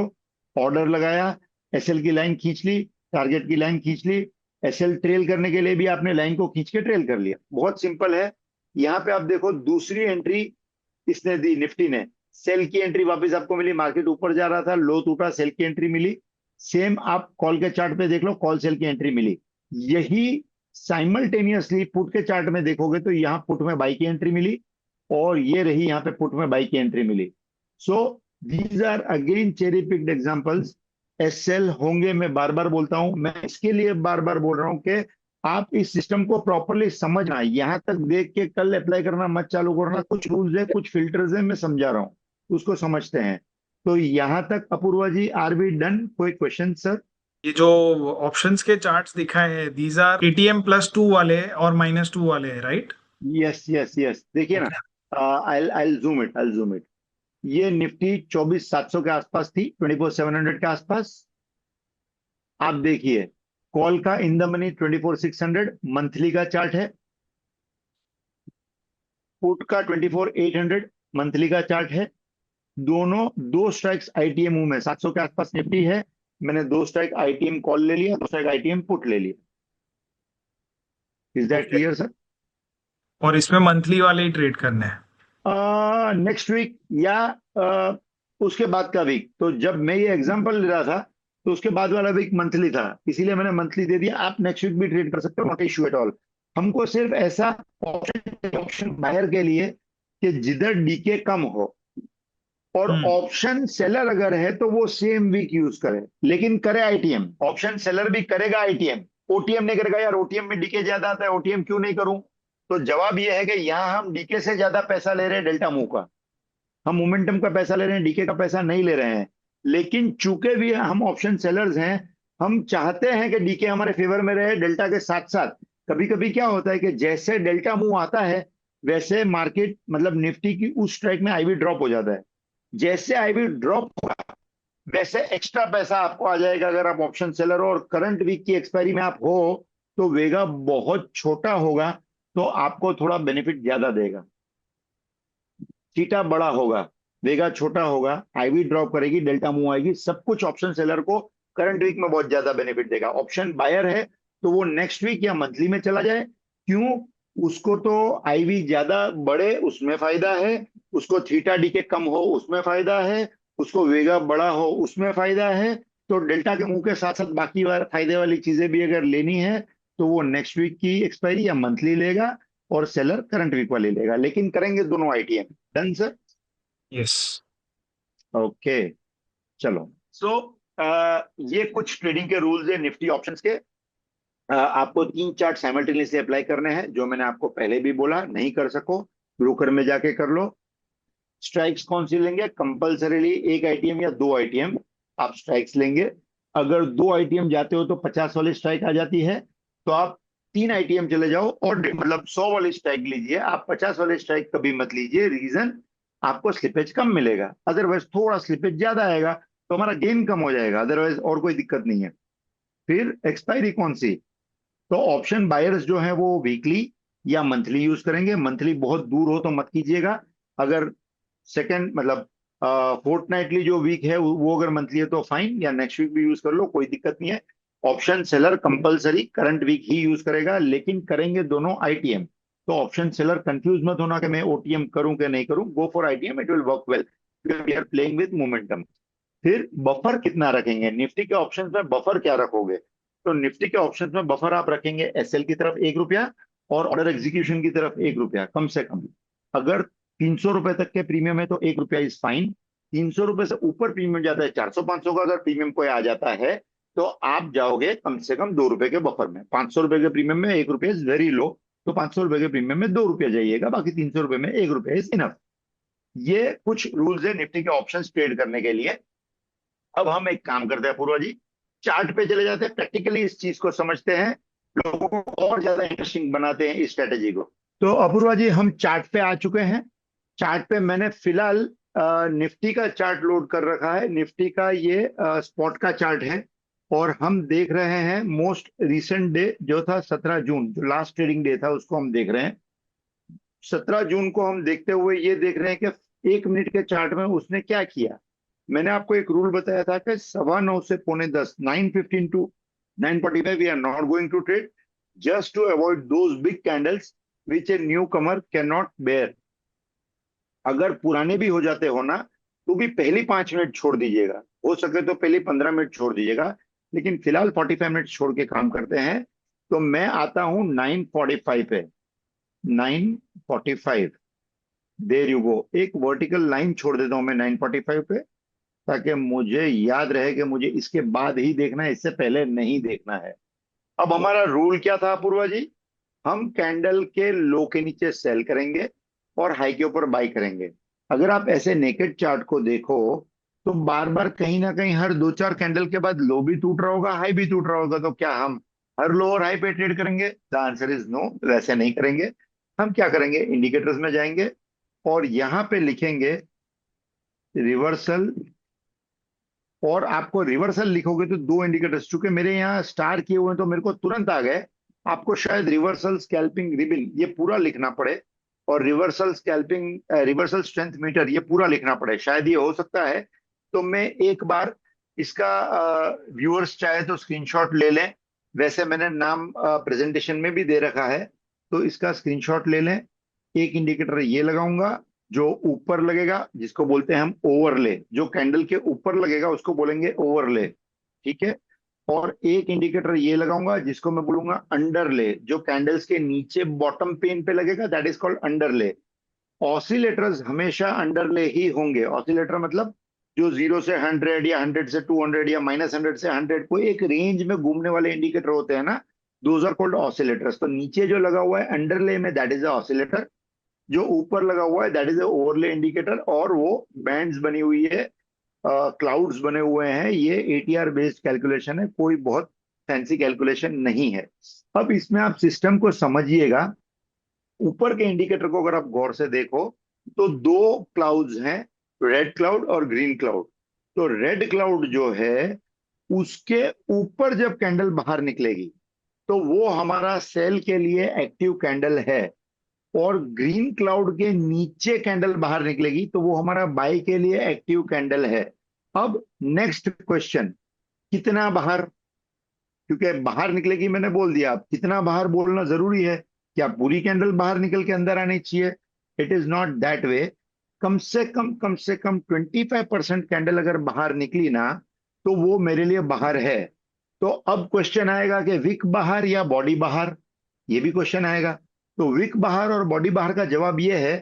ऑर्डर लगाया, एसएल की लाइन खींच ली, टारगेट की लाइन खींच ली। एसएल ट्रेल करने के लिए भी आपने लाइन को खींच के ट्रेल कर लिया, बहुत सिंपल है। यहाँ पे आप देखो, दूसरी एंट्री इसने दी निफ्टी ने। सेल की एंट्री वापस आपको मिली, मार्केट ऊपर जा रहा था, लो टूटा, सेल की एंट्री मिली। सेम आप कॉल के चार्ट पे देख लो, कॉल सेल की एंट्री मिली। यही साइमल्टेनियसली पुट के चार्ट में देखोगे तो यहाँ पुट में बाई की एंट्री मिली, और ये रही यहाँ पे पुट में बाई की एंट्री मिली। So these are again cherry picked examples. SL होंगे, मैं बार बार बोलता हूं, मैं इसके लिए बार बार बोल रहा हूं कि आप इस सिस्टम को प्रॉपरली समझना। यहां तक देख के कल अप्लाई करना मत चालू करना। कुछ रूल्स है, कुछ फिल्टर्स है, मैं समझा रहा हूं, उसको समझते हैं। तो यहां तक अपूर्वा जी, आर वी डन? कोई क्वेश्चन सर? ये जो ऑप्शंस के चार्ट्स दिखाए हैं, दीज आर एटीएम +2 वाले और -2 वाले हैं, राइट? यस यस यस, देखिए ना, okay. I I zoom it, I zoom it. ये निफ्टी 24,700 के आसपास थी, 24,700 के आसपास। आप देखिए, कॉल का इन द मनी 24,600 मंथली का चार्ट है। पुट का 24,800 मंथली का चार्ट है। दोनों दो स्ट्राइक्स आईटीएम में 700 के आसपास निफ्टी है। मैंने दो स्ट्राइक आईटीएम कॉल ले लिया, दो स्ट्राइक आईटीएम पुट ले लिया। Is that okay. Clear sir? और इसमें मंथली वाले ही ट्रेड करने हैं? नेक्स्ट वीक या उसके बाद का वीक। तो जब मैं ये एग्जांपल ले रहा था तो उसके बाद वाला वीक मंथली था, इसीलिए मैंने मंथली दे दिया। आप नेक्स्ट वीक भी ट्रेड कर सकते हो, नॉट इशू एट ऑल। हमको सिर्फ ऐसा ऑप्शन ऑप्शन बायर के लिए कि जिधर डीके कम हो, और हम्म। ऑप्शन सेलर अगर है तो वो सेम वीक यूज करे, लेकिन करे आईटीएम। ऑप्शन सेलर भी करेगा आईटीएम, ओटीएम नहीं करेगा। यार ओटीएम में डीके ज्यादा आता है, ओटीएम क्यों नहीं करूं? तो जवाब ये है कि यहाँ हम डीके से ज्यादा पैसा ले रहे हैं डेल्टा मूव का। हम मोमेंटम का पैसा ले रहे हैं, डीके का पैसा नहीं ले रहे हैं। लेकिन चूंकि भी हम ऑप्शन सेलर्स हैं, हम चाहते हैं कि डीके हमारे फेवर में रहे डेल्टा के साथ साथ। कभी कभी क्या होता है कि जैसे डेल्टा मूव आता है वैसे मार्केट मतलब निफ्टी की उस स्ट्राइक में आईवी ड्रॉप हो जाता है। जैसे आईवी ड्रॉप होगा वैसे एक्स्ट्रा पैसा आपको आ जाएगा अगर आप ऑप्शन सेलर हो, और करंट वीक की एक्सपायरी में आप हो तो वेगा बहुत छोटा होगा, तो आपको थोड़ा बेनिफिट ज्यादा देगा। थीटा बड़ा होगा, वेगा छोटा होगा, आईवी ड्रॉप करेगी, डेल्टा मूव आएगी, सब कुछ ऑप्शन सेलर को करंट वीक में बहुत ज्यादा बेनिफिट देगा। ऑप्शन बायर है तो वो नेक्स्ट वीक या मंथली में चला जाए। क्यों? उसको तो आईवी ज्यादा बढ़े उसमें फायदा है, उसको थीटा डी के कम हो उसमें फायदा है, उसको वेगा बड़ा हो उसमें फायदा है। तो डेल्टा के मुंह के साथ साथ बाकी फायदे वाली चीजें भी अगर लेनी है तो वो नेक्स्ट वीक की एक्सपायरी या मंथली लेगा, और सेलर करंट वीक वाली लेगा, लेकिन करेंगे दोनों ITM. Done sir? Yes. Okay, चलो। सो ये कुछ ट्रेडिंग के रूल्स है निफ्टी ऑप्शंस के। आपको 3 चार्ट साइमल्टेनियसली अप्लाई करने हैं, जो मैंने आपको पहले भी बोला। नहीं कर सको ब्रोकर में जाके कर लो। स्ट्राइक्स कौन सी लेंगे? कंपलसरीली एक आईटीएम या दो आईटीएम आप स्ट्राइक्स लेंगे। अगर दो आईटीएम जाते हो तो 50 वाली स्ट्राइक आ जाती है, तो आप 3 आईटीएम चले जाओ और मतलब 100 वाली स्ट्राइक लीजिए। आप 50 वाली स्ट्राइक कभी मत लीजिए। रीजन, आपको स्लिपेज कम मिलेगा, अदरवाइज थोड़ा स्लिपेज ज्यादा आएगा तो हमारा गेन कम हो जाएगा, अदरवाइज और कोई दिक्कत नहीं है। फिर एक्सपायरी कौन सी? तो ऑप्शन बायर्स जो है वो वीकली या मंथली यूज करेंगे। मंथली बहुत दूर हो तो मत कीजिएगा। अगर सेकंड मतलब फोर्टनाइटली जो वीक है वो अगर मंथली है तो फाइन, या नेक्स्ट वीक भी यूज कर लो, कोई दिक्कत नहीं है। Option seller compulsory current week ही यूज करेगा, लेकिन करेंगे दोनों आईटीएम। तो ऑप्शन सेलर कंफ्यूज मत होना कि मैं ओटीएम करूं कि नहीं करूं। Go for ITM, it will work well. We are playing with momentum. फिर बफर कितना रखेंगे? निफ्टी के ऑप्शंस में बफर क्या रखोगे? तो निफ्टी के ऑप्शंस में बफर आप रखेंगे एसएल की तरफ 1 रुपया और ऑर्डर एग्जीक्यूशन की तरफ 1 रुपया कम से कम। अगर 300 रुपए तक के प्रीमियम है तो 1 रुपया इज फाइन। 300 रुपए से ऊपर प्रीमियम जाता है, 400 500 का अगर प्रीमियम कोई आ जाता है, तो आप जाओगे कम से कम 2 रुपए के बफर में। 500 रुपए के प्रीमियम में 1 रुपया इज वेरी लो, तो 500 रुपए के प्रीमियम में 2 रुपया जाइएगा, बाकी 300 रुपए में 1 रुपया इज इनफ। ये कुछ रूल्स है निफ्टी के ऑप्शन ट्रेड करने के लिए। अब हम एक काम करते हैं पूर्वा जी, चार्ट पे चले जाते हैं, प्रैक्टिकली इस चीज को समझते हैं, लोगों को और ज्यादा इंटरेस्टिंग बनाते हैं इस स्ट्रेटेजी को। तो अपूर्वा जी, हम चार्ट पे आ चुके हैं। चार्ट पे मैंने फिलहाल निफ्टी का चार्ट लोड कर रखा है। निफ्टी का ये स्पॉट का चार्ट है, और हम देख रहे हैं मोस्ट रिसेंट डे जो था 17 जून, जो लास्ट ट्रेडिंग डे था उसको हम देख रहे हैं। 17 जून को हम देखते हुए ये देख रहे हैं कि 1 मिनट के चार्ट में उसने क्या किया। मैंने आपको एक रूल बताया था कि 9:15 से 9:45, 9:15 to 9:45 we are not going to trade, just to avoid those big candles which a newcomer can not bear. अगर पुराने भी हो जाते हो ना, तो भी पहली 5 मिनट छोड़ दीजिएगा, हो सके तो पहली 15 मिनट छोड़ दीजिएगा, लेकिन फिलहाल 45 मिनट छोड़ के काम करते हैं। तो मैं आता हूं 9:45 पे। 9:45, देर यू गो। एक वर्टिकल लाइन छोड़ देता हूं मैं 9:45 पे, ताकि मुझे याद रहे कि मुझे इसके बाद ही देखना है, इससे पहले नहीं देखना है। अब हमारा रूल क्या था पूर्वा जी? हम कैंडल के लो के नीचे सेल करेंगे और हाई के ऊपर बाई करेंगे। अगर आप ऐसे नेकेड चार्ट को देखो तो बार बार कहीं ना कहीं हर 2 4 कैंडल के बाद लो भी टूट रहा होगा, हाई भी टूट रहा होगा। तो क्या हम हर लो और हाई पे ट्रेड करेंगे? द आंसर इज नो, वैसे नहीं करेंगे। हम क्या करेंगे? इंडिकेटर्स में जाएंगे और यहां पे लिखेंगे रिवर्सल। और आपको रिवर्सल लिखोगे तो 2 इंडिकेटर्स, चूंकि मेरे यहाँ स्टार किए हुए हैं तो मेरे को तुरंत आ गए। आपको शायद रिवर्सल स्कैल्पिंग रिबिल ये पूरा लिखना पड़े, और reversal scalping reversal strength meter ये पूरा लिखना पड़े, शायद ये हो सकता है। तो मैं एक बार इसका व्यूअर्स चाहे तो स्क्रीनशॉट ले लें, वैसे मैंने नाम प्रेजेंटेशन में भी दे रखा है, तो इसका स्क्रीनशॉट ले लें। एक इंडिकेटर ये लगाऊंगा जो ऊपर लगेगा जिसको बोलते हैं हम ओवरले, जो कैंडल के ऊपर लगेगा उसको बोलेंगे ओवरले, ठीक है। और एक इंडिकेटर ये लगाऊंगा जिसको मैं बोलूंगा अंडरले, जो कैंडल्स के नीचे बॉटम पेन पे लगेगा, दैट इज कॉल्ड अंडरले। ऑसिलेटर्स हमेशा अंडरले ही होंगे। ऑसिलेटर मतलब जो 0 से 100 या 100 से 200 या -100 से 100 को एक रेंज में घूमने वाले इंडिकेटर होते हैं ना, दोज आर कॉल्ड ऑसिलेटर्स। तो नीचे जो लगा हुआ है अंडरले में, दैट इज अ ऑसिलेटर। जो ऊपर लगा हुआ है that is a overlay indicator, और वो बैंड्स बनी हुई है, क्लाउड्स बने हुए हैं। ये एटीआर बेस्ड कैलकुलेशन है, कोई बहुत फैंसी कैलकुलेशन नहीं है। अब इसमें आप सिस्टम को समझिएगा। ऊपर के इंडिकेटर को अगर आप गौर से देखो तो दो क्लाउड्स हैं, रेड क्लाउड और ग्रीन क्लाउड। तो रेड क्लाउड जो है उसके ऊपर जब कैंडल बाहर निकलेगी तो वो हमारा सेल के लिए एक्टिव कैंडल है, और ग्रीन क्लाउड के नीचे कैंडल बाहर निकलेगी तो वो हमारा बाय के लिए एक्टिव कैंडल है। अब नेक्स्ट क्वेश्चन, कितना बाहर? क्योंकि बाहर निकलेगी मैंने बोल दिया, अब कितना बाहर बोलना जरूरी है। क्या पूरी कैंडल बाहर निकल के अंदर आनी चाहिए? It is not that way. कम से कम 25% कैंडल अगर बाहर निकली ना तो वो मेरे लिए बाहर है। तो अब क्वेश्चन आएगा कि विक बाहर या बॉडी बाहर, ये भी क्वेश्चन आएगा। तो विक बाहर और बॉडी बाहर का जवाब ये है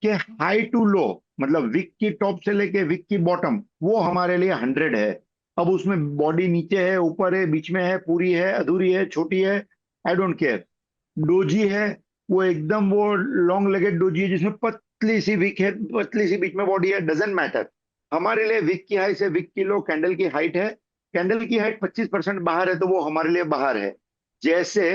कि हाई टू लो, मतलब विक की टॉप से लेके विक की बॉटम, वो हमारे लिए 100 है। अब उसमें बॉडी नीचे है, ऊपर है, बीच में है, पूरी है, अधूरी है, छोटी है, आई डोंट केयर। डोजी है, वो एकदम वो लॉन्ग लेगेड डोजी है जिसमें पतली सी विक है, पतली सी बीच में बॉडी है, डजेंट मैटर। हमारे लिए विक की हाई से विक की लो कैंडल की हाइट है। कैंडल की हाइट 25% बाहर है तो वो हमारे लिए बाहर है। जैसे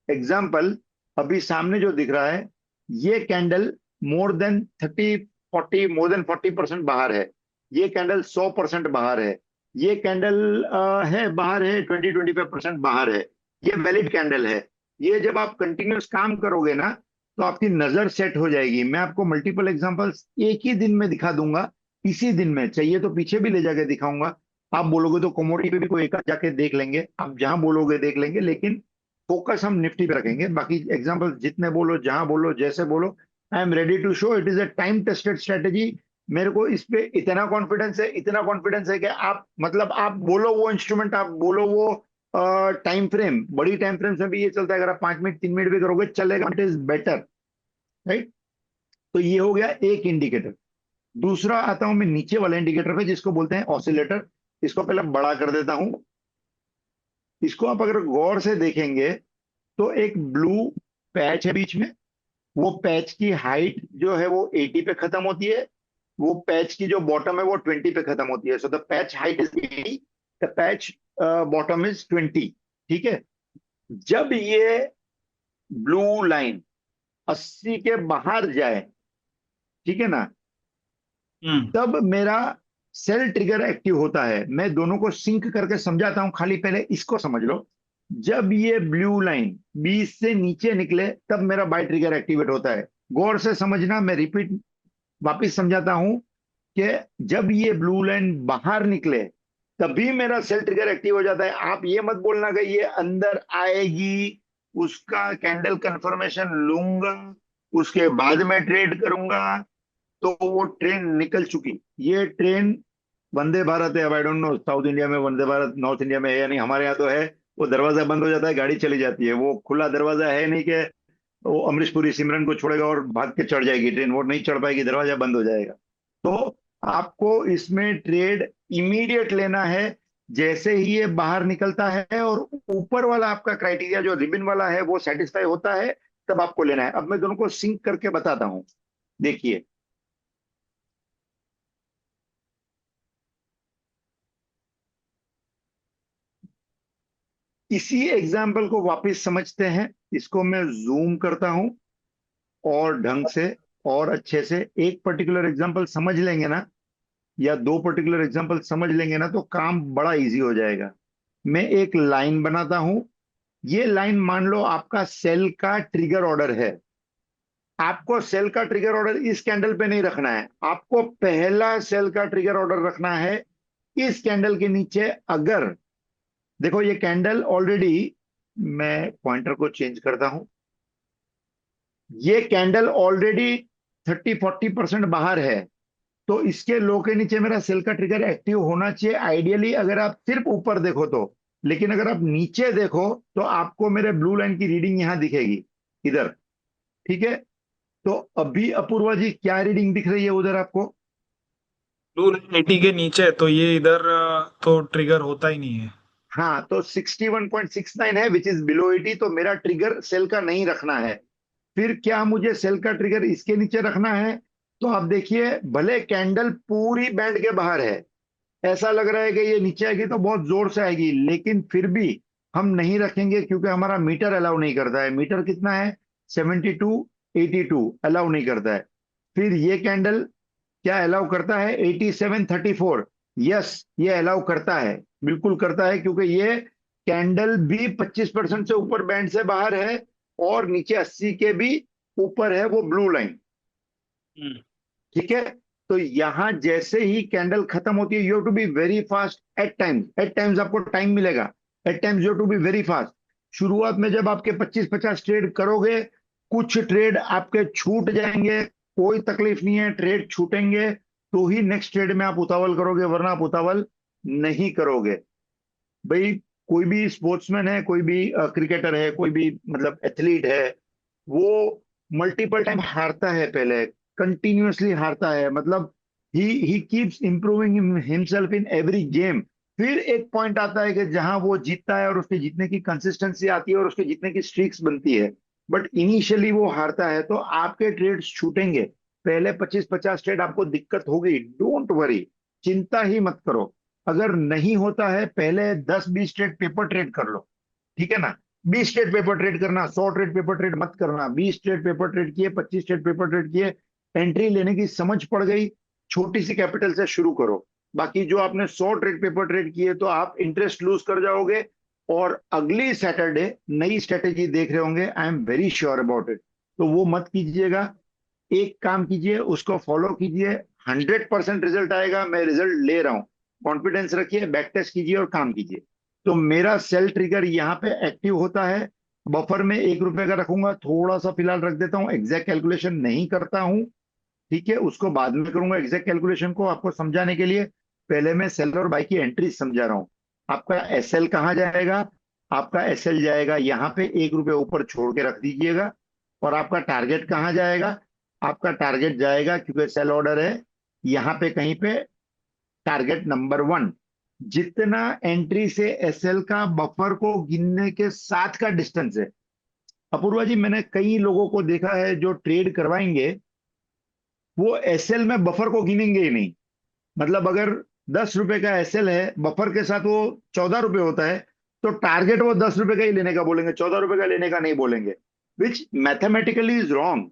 एग्जाम्पल, अभी सामने जो दिख रहा है ये candle more than 30 40, more than 40% बाहर है। ये कैंडल 100% बाहर है। ये कैंडल है बाहर है 20-25% बाहर है। ये वैलिड कैंडल है। ये जब आप कंटिन्यूस काम करोगे ना तो आपकी नजर सेट हो जाएगी। मैं आपको मल्टीपल एग्जांपल्स एक ही दिन में दिखा दूंगा, इसी दिन में, चाहिए तो पीछे भी ले जाके दिखाऊंगा। आप बोलोगे तो कोमोडी पे भी कोई एक आध जाके देख लेंगे, आप जहां बोलोगे देख लेंगे, लेकिन फोकस हम निफ्टी पे रखेंगे। बाकी एग्जांपल जितने बोलो, जहां बोलो, जैसे बोलो, I am ready to show. It is a time tested strategy. मेरे को इस पे इतना कॉन्फिडेंस है, इतना कॉन्फिडेंस है कि आप मतलब आप बोलो वो इंस्ट्रूमेंट, आप बोलो वो टाइम फ्रेम, बड़ी टाइम फ्रेम में भी ये चलता है। अगर आप 5 मिनट 3 मिनट भी करोगे चलेगा, इट इज बेटर, राइट। तो ये हो गया एक इंडिकेटर। दूसरा आता हूं मैं नीचे वाले इंडिकेटर पे जिसको बोलते हैं ऑसिलेटर। इसको पहले बड़ा कर देता हूं। इसको आप अगर गौर से देखेंगे तो एक ब्लू पैच है बीच में। वो पैच की हाइट जो है वो 80 पे खत्म होती है। वो पैच की जो बॉटम है वो 20 पे खत्म होती है। So the patch height is 80, the patch bottom is 20, ठीक है। जब ये ब्लू लाइन 80 के बाहर जाए, ठीक है ना, हम्म। तब मेरा सेल ट्रिगर एक्टिव होता है। मैं दोनों को सिंक करके समझाता हूं, खाली पहले इसको समझ लो। जब ये ब्लू लाइन 20 से नीचे निकले तब मेरा बाय ट्रिगर एक्टिवेट होता है। गौर से समझना, मैं रिपीट वापिस समझाता हूं कि जब ये ब्लू लाइन बाहर निकले तभी मेरा सेल ट्रिगर एक्टिव हो जाता है। आप ये मत बोलना कि ये अंदर आएगी, उसका कैंडल कंफर्मेशन लूंगा, उसके बाद में ट्रेड करूंगा। तो वो ट्रेन निकल चुकी। ये ट्रेन वंदे भारत है। अब I don't know south India में वंदे भारत, नॉर्थ इंडिया में है या नहीं, हमारे यहाँ तो है। वो दरवाजा बंद हो जाता है, गाड़ी चली जाती है। वो खुला दरवाजा है नहीं कि वो अमरीश पुरी सिमरन को छोड़ेगा और भाग के चढ़ जाएगी ट्रेन, वो नहीं चढ़ पाएगी, दरवाजा बंद हो जाएगा। तो आपको इसमें ट्रेड इमीडिएट लेना है जैसे ही ये बाहर निकलता है और ऊपर वाला आपका क्राइटेरिया जो रिबन वाला है वो सेटिस्फाई होता है, तब आपको लेना है। अब मैं दोनों को सिंक करके बताता हूं, देखिए। इसी एग्जाम्पल को वापस समझते हैं। इसको मैं जूम करता हूं और ढंग से और अच्छे से। एक पर्टिकुलर एग्जाम्पल समझ लेंगे ना, या दो पर्टिकुलर एग्जाम्पल समझ लेंगे ना, तो काम बड़ा इजी हो जाएगा। मैं एक लाइन बनाता हूं। ये लाइन मान लो आपका सेल का ट्रिगर ऑर्डर है। आपको सेल का ट्रिगर ऑर्डर इस कैंडल पे नहीं रखना है, आपको पहला सेल का ट्रिगर ऑर्डर रखना है इस कैंडल के नीचे। अगर देखो ये कैंडल ऑलरेडी, मैं पॉइंटर को चेंज करता हूं, ये कैंडल ऑलरेडी 30-40% बाहर है, तो इसके लो के नीचे मेरा सेल का ट्रिगर एक्टिव होना चाहिए आइडियली, अगर आप सिर्फ ऊपर देखो तो। लेकिन अगर आप नीचे देखो तो आपको मेरे ब्लू लाइन की रीडिंग यहां दिखेगी, इधर। ठीक है, तो अभी अपूर्वा जी क्या रीडिंग दिख रही है उधर आपको? ब्लू लाइन 80 के नीचे है, तो ये इधर तो ट्रिगर होता ही नहीं है। हाँ, तो 61.69 है, विच इज बिलो 80, तो मेरा ट्रिगर सेल का नहीं रखना है। फिर क्या मुझे सेल का ट्रिगर इसके नीचे रखना है? तो आप देखिए, भले कैंडल पूरी बैंड के बाहर है, ऐसा लग रहा है कि ये नीचे आएगी तो बहुत जोर से आएगी, लेकिन फिर भी हम नहीं रखेंगे, क्योंकि हमारा मीटर अलाउ नहीं करता है। मीटर कितना है? 7282 अलाउ नहीं करता है। फिर ये कैंडल क्या अलाउ करता है? 8734। यस, ये अलाउ करता है, बिल्कुल करता है, क्योंकि ये कैंडल भी 25% से ऊपर बैंड से बाहर है, और नीचे 80 के भी ऊपर है वो ब्लू लाइन। हम्म। ठीक है, तो यहां जैसे ही कैंडल खत्म होती है, you have to be very fast at times आपको टाइम मिलेगा। At times you have to be very fast. शुरुआत में जब आपके 25-50 ट्रेड करोगे, कुछ ट्रेड आपके छूट जाएंगे, कोई तकलीफ नहीं है, ट्रेड छूटेंगे तो ही नेक्स्ट ट्रेड में आप उतावल करोगे, वरना आप उतावल नहीं करोगे। भाई, कोई भी स्पोर्ट्समैन है, कोई भी क्रिकेटर है, कोई भी मतलब एथलीट है, वो मल्टीपल टाइम हारता है, पहले कंटिन्यूअसली हारता है, मतलब he keeps improving himself in every game. फिर एक पॉइंट आता है कि जहां वो जीतता है और उसके जीतने की कंसिस्टेंसी आती है और उसके जीतने की स्ट्रीक्स बनती है। बट इनिशियली वो हारता है, तो आपके ट्रेड्स छूटेंगे। पहले 25-50 ट्रेड आपको दिक्कत होगी, डोंट वरी, चिंता ही मत करो। अगर नहीं होता है, पहले 10-20 ट्रेड पेपर ट्रेड कर लो, ठीक है ना? 20 ट्रेड पेपर ट्रेड करना, 100 ट्रेड पेपर ट्रेड मत करना। 20 ट्रेड पेपर ट्रेड किए, 25 ट्रेड पेपर ट्रेड किए, एंट्री लेने की समझ पड़ गई, छोटी सी कैपिटल से शुरू करो। बाकी जो आपने 100 ट्रेड पेपर ट्रेड किए, तो आप इंटरेस्ट लूज कर जाओगे, और अगली सैटरडे नई स्ट्रेटेजी देख रहे होंगे, I am very sure about it. तो वो मत कीजिएगा, एक काम कीजिए, उसको फॉलो कीजिए, 100% रिजल्ट आएगा, मैं रिजल्ट ले रहा हूं। कॉन्फिडेंस रखिए, बैक टेस्ट कीजिए और काम कीजिए। तो मेरा सेल ट्रिगर यहाँ पे एक्टिव होता है। बफर में 1 रुपए का रखूंगा, थोड़ा सा फिलहाल रख देता हूँ, एग्जैक्ट कैलकुलेशन नहीं करता हूँ। ठीक है, उसको बाद में करूंगा एग्जैक्ट कैलकुलेशन को आपको समझाने के लिए। पहले मैं सेल और बाई की एंट्री समझा रहा हूँ। आपका एसएल कहाँ जाएगा? आपका एसएल जाएगा यहाँ पे, 1 रुपए ऊपर छोड़ के रख दीजिएगा। और आपका टारगेट कहाँ जाएगा? आपका टारगेट जाएगा, क्योंकि सेल ऑर्डर है, यहाँ पे कहीं पे टारगेट नंबर 1। जितना एंट्री से एसएल का बफर को गिनने के साथ का डिस्टेंस है। अपूर्वा जी, मैंने कई लोगों को देखा है जो ट्रेड करवाएंगे, वो एसएल में बफर को गिनेंगे ही नहीं। मतलब अगर 10 रुपए का एसएल है, बफर के साथ वो 14 रुपए होता है, तो टारगेट वो 10 रुपए का ही लेने का बोलेंगे, 14 रुपए का लेने का नहीं बोलेंगे, विच मैथमेटिकली इज रॉन्ग।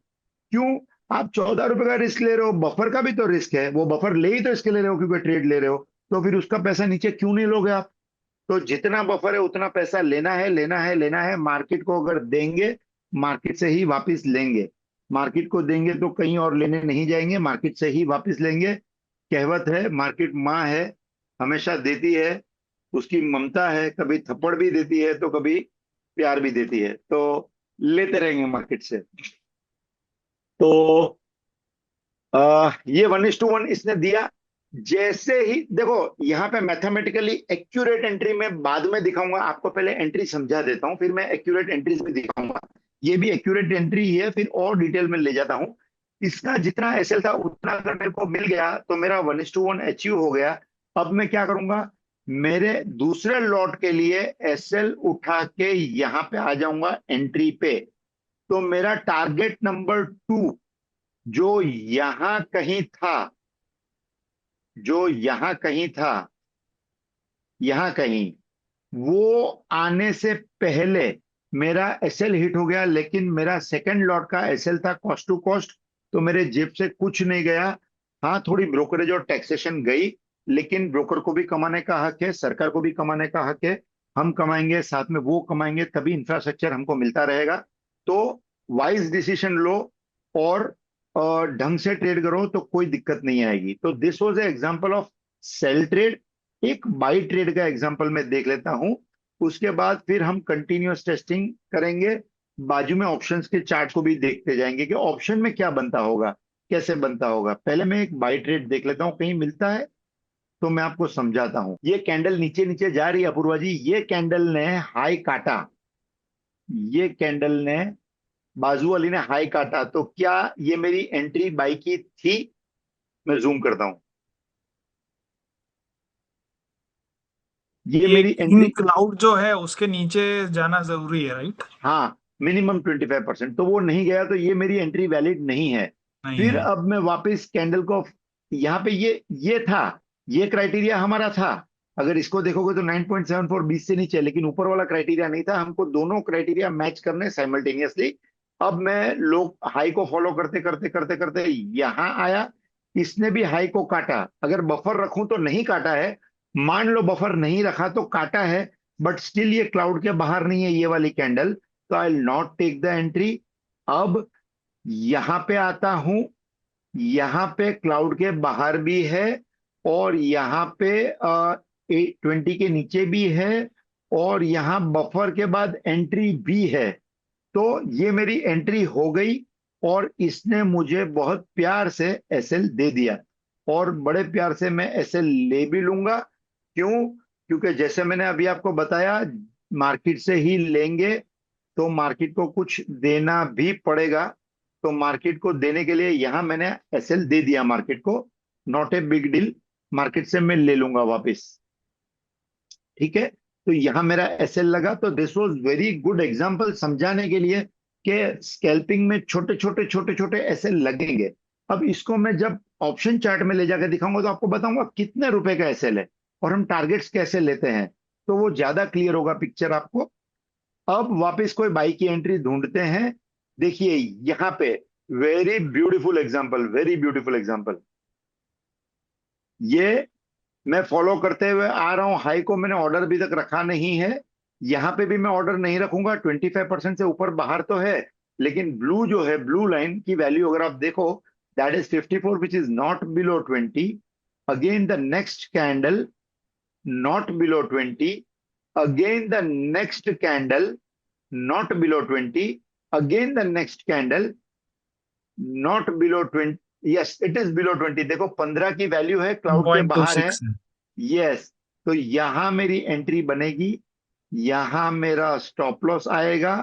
क्यों? आप 14 रुपए का रिस्क ले रहे हो, बफर का भी तो रिस्क है, वो बफर ले ही तो इसके ले रहे हो क्योंकि ट्रेड ले रहे हो, तो फिर उसका पैसा नीचे क्यों नहीं लोगे आप? तो जितना बफर है उतना पैसा लेना है, लेना है, लेना है। मार्केट को अगर देंगे, मार्केट से ही वापस लेंगे। मार्केट को देंगे तो कहीं और लेने नहीं जाएंगे, मार्केट से ही वापस लेंगे। कहावत है, मार्केट माँ है, हमेशा देती है, उसकी ममता है, कभी थप्पड़ भी देती है तो कभी प्यार भी देती है, तो लेते रहेंगे मार्केट से। तो ये 1:1 इसने दिया। जैसे ही देखो, यहाँ पे मैथमेटिकली एक्यूरेट एंट्री में बाद में दिखाऊंगा आपको, पहले एंट्री समझा देता हूँ, फिर मैं एक्यूरेट एंट्रीज भी दिखाऊंगा। ये भी एक्यूरेट एंट्री ही है, फिर और डिटेल में ले जाता हूँ। इसका जितना एसएल था उतना अगर मेरे को मिल गया, तो मेरा 1:1 अचीव हो गया। अब मैं क्या करूंगा? मेरे दूसरे लॉट के लिए एसएल उठा के यहाँ पे आ जाऊंगा एंट्री पे। तो मेरा टारगेट नंबर 2 जो यहां कहीं था, जो यहां कहीं था, यहां कहीं, वो आने से पहले मेरा एसएल हिट हो गया, लेकिन मेरा सेकंड लॉट का एसएल था कॉस्ट टू कॉस्ट, तो मेरे जेब से कुछ नहीं गया। हाँ, थोड़ी ब्रोकरेज और टैक्सेशन गई, लेकिन ब्रोकर को भी कमाने का हक है, सरकार को भी कमाने का हक है। हम कमाएंगे, साथ में वो कमाएंगे, तभी इंफ्रास्ट्रक्चर हमको मिलता रहेगा। तो वाइज डिसीजन लो, और ढंग से ट्रेड करो, तो कोई दिक्कत नहीं आएगी। तो this was a example of sell trade. एक बाई ट्रेड का एग्जांपल मैं देख लेता हूं, उसके बाद फिर हम कंटिन्यूअस टेस्टिंग करेंगे। बाजू में ऑप्शंस के चार्ट को भी देखते जाएंगे कि ऑप्शन में क्या बनता होगा। कैसे बनता होगा। पहले मैं एक बाई ट्रेड देख लेता हूँ, कहीं मिलता है तो मैं आपको समझाता हूँ। ये कैंडल नीचे नीचे जा रही है अपूर्वा जी, ये कैंडल ने हाई काटा, ये कैंडल ने, बाजू वाली ने हाई काटा, तो क्या ये मेरी एंट्री बाई की थी? मैं जूम करता हूं, ये ये मेरी इन एंट्री, क्लाउड जो है उसके नीचे जाना जरूरी है, राइट? हाँ, मिनिमम 25%, तो वो नहीं गया, तो ये मेरी एंट्री वैलिड नहीं है। नहीं फिर है। अब मैं वापस कैंडल को, यहाँ पे ये था, ये क्राइटेरिया हमारा था। अगर इसको देखोगे तो 9.74 20 से नीचे, लेकिन ऊपर वाला क्राइटेरिया नहीं था, हमको दोनों क्राइटेरिया मैच करने साइमल्टेनियसली। अब मैं लोग हाई को फॉलो करते करते करते करते यहाँ आया, इसने भी हाई को काटा। अगर बफर रखूं तो नहीं काटा है, मान लो बफर नहीं रखा तो काटा है, बट स्टिल ये क्लाउड के बाहर नहीं है ये वाली कैंडल, तो I will not take the entry. अब यहां पे आता हूं, यहां पे क्लाउड के बाहर भी है, और यहां पे 20 के नीचे भी है, और यहां बफर के बाद एंट्री भी है। तो ये मेरी एंट्री हो गई, और इसने मुझे बहुत प्यार से एसएल दे दिया, और बड़े प्यार से मैं एसएल ले भी लूंगा। क्यों? क्योंकि जैसे मैंने अभी आपको बताया, मार्केट से ही लेंगे तो मार्केट को कुछ देना भी पड़ेगा, तो मार्केट को देने के लिए यहां मैंने एसएल दे दिया मार्केट को, not a big deal, market से मैं ले लूंगा वापस। ठीक है, तो यहां मेरा एसएल लगा, तो this was very good example समझाने के लिए कि स्कैल्पिंग में छोटे छोटे छोटे छोटे एसएल लगेंगे। अब इसको मैं जब ऑप्शन चार्ट में ले जाकर दिखाऊंगा तो आपको बताऊंगा कितने रुपए का एसएल है और हम टारगेट्स कैसे लेते हैं, तो वो ज्यादा क्लियर होगा पिक्चर आपको। अब वापस कोई बाई की एंट्री ढूंढते हैं। देखिए यहां पे very beautiful example, very beautiful example, ये मैं फॉलो करते हुए आ रहा हूं। हाई को मैंने ऑर्डर अभी तक रखा नहीं है, यहां पे भी मैं ऑर्डर नहीं रखूंगा। 25% से ऊपर बाहर तो है, लेकिन ब्लू जो है, ब्लू लाइन की वैल्यू अगर आप देखो, that is 54, which is not below 20। Again the next candle not below 20, again the next candle not below 20, again the next candle not below 20, yes it is below 20। देखो 15 की value है, cloud के बाहर है। 1.26 है। यस, तो यहां मेरी एंट्री बनेगी, यहां मेरा स्टॉप लॉस आएगा,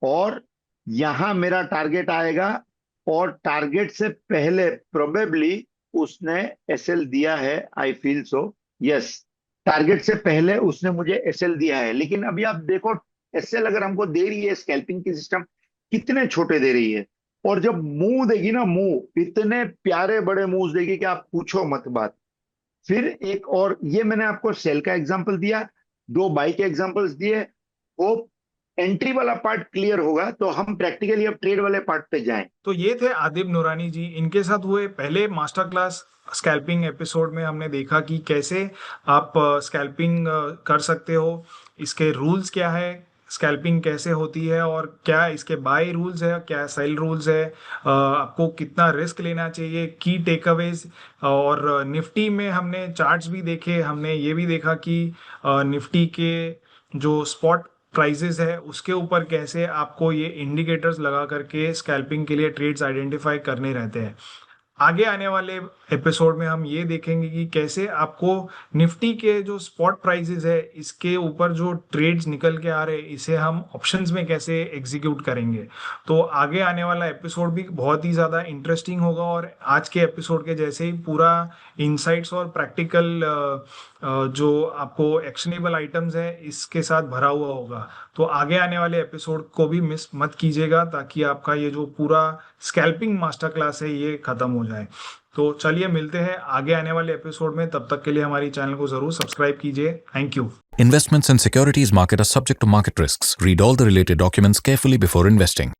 और यहां मेरा टारगेट आएगा, और टारगेट से पहले प्रोबेबली उसने एसएल दिया है, I feel so, yes, target से पहले उसने मुझे एसएल दिया है। लेकिन अभी आप देखो, एसएल अगर हमको दे रही है, स्कैल्पिंग की सिस्टम कितने छोटे दे रही है, और जब मुंह देगी ना, मुंह इतने प्यारे बड़े मुंह देगी कि आप पूछो मत बात। फिर एक और, ये मैंने आपको सेल का एग्जांपल दिया, दो बाई के एग्जांपल्स दिए। होप एंट्री वाला पार्ट क्लियर होगा, तो हम प्रैक्टिकली अब ट्रेड वाले पार्ट पे जाएं। तो ये थे आदिब नूरानी जी। इनके साथ हुए पहले मास्टर क्लास स्कैल्पिंग एपिसोड में हमने देखा कि कैसे आप स्कैल्पिंग कर सकते हो, इसके रूल्स क्या है, स्कैल्पिंग कैसे होती है, और क्या इसके बाय रूल्स है, क्या सेल रूल्स है, आपको कितना रिस्क लेना चाहिए, की टेकअवेज। और निफ्टी में हमने चार्ट्स भी देखे, हमने ये भी देखा कि निफ्टी के जो स्पॉट प्राइजेस है उसके ऊपर कैसे आपको ये इंडिकेटर्स लगा करके स्कैल्पिंग के लिए ट्रेड्स आइडेंटिफाई करने रहते हैं। आगे आने वाले एपिसोड में हम ये देखेंगे कि कैसे आपको निफ्टी के जो स्पॉट प्राइसेस है इसके ऊपर जो ट्रेड्स निकल के आ रहे हैं इसे हम ऑप्शंस में कैसे एग्जीक्यूट करेंगे। तो आगे आने वाला एपिसोड भी बहुत ही ज़्यादा इंटरेस्टिंग होगा, और आज के एपिसोड के जैसे ही पूरा इंसाइट्स और प्रैक्टिकल जो आपको एक्शनेबल आइटम्स है इसके साथ भरा हुआ होगा। तो आगे आने वाले एपिसोड को भी मिस मत कीजिएगा, ताकि आपका ये जो पूरा स्कैल्पिंग मास्टर क्लास है ये खत्म हो जाए। तो चलिए मिलते हैं आगे आने वाले एपिसोड में, तब तक के लिए हमारी चैनल को जरूर सब्सक्राइब कीजिए। Thank you. Investments in securities market are subject to market risks. Read all the related documents carefully before investing.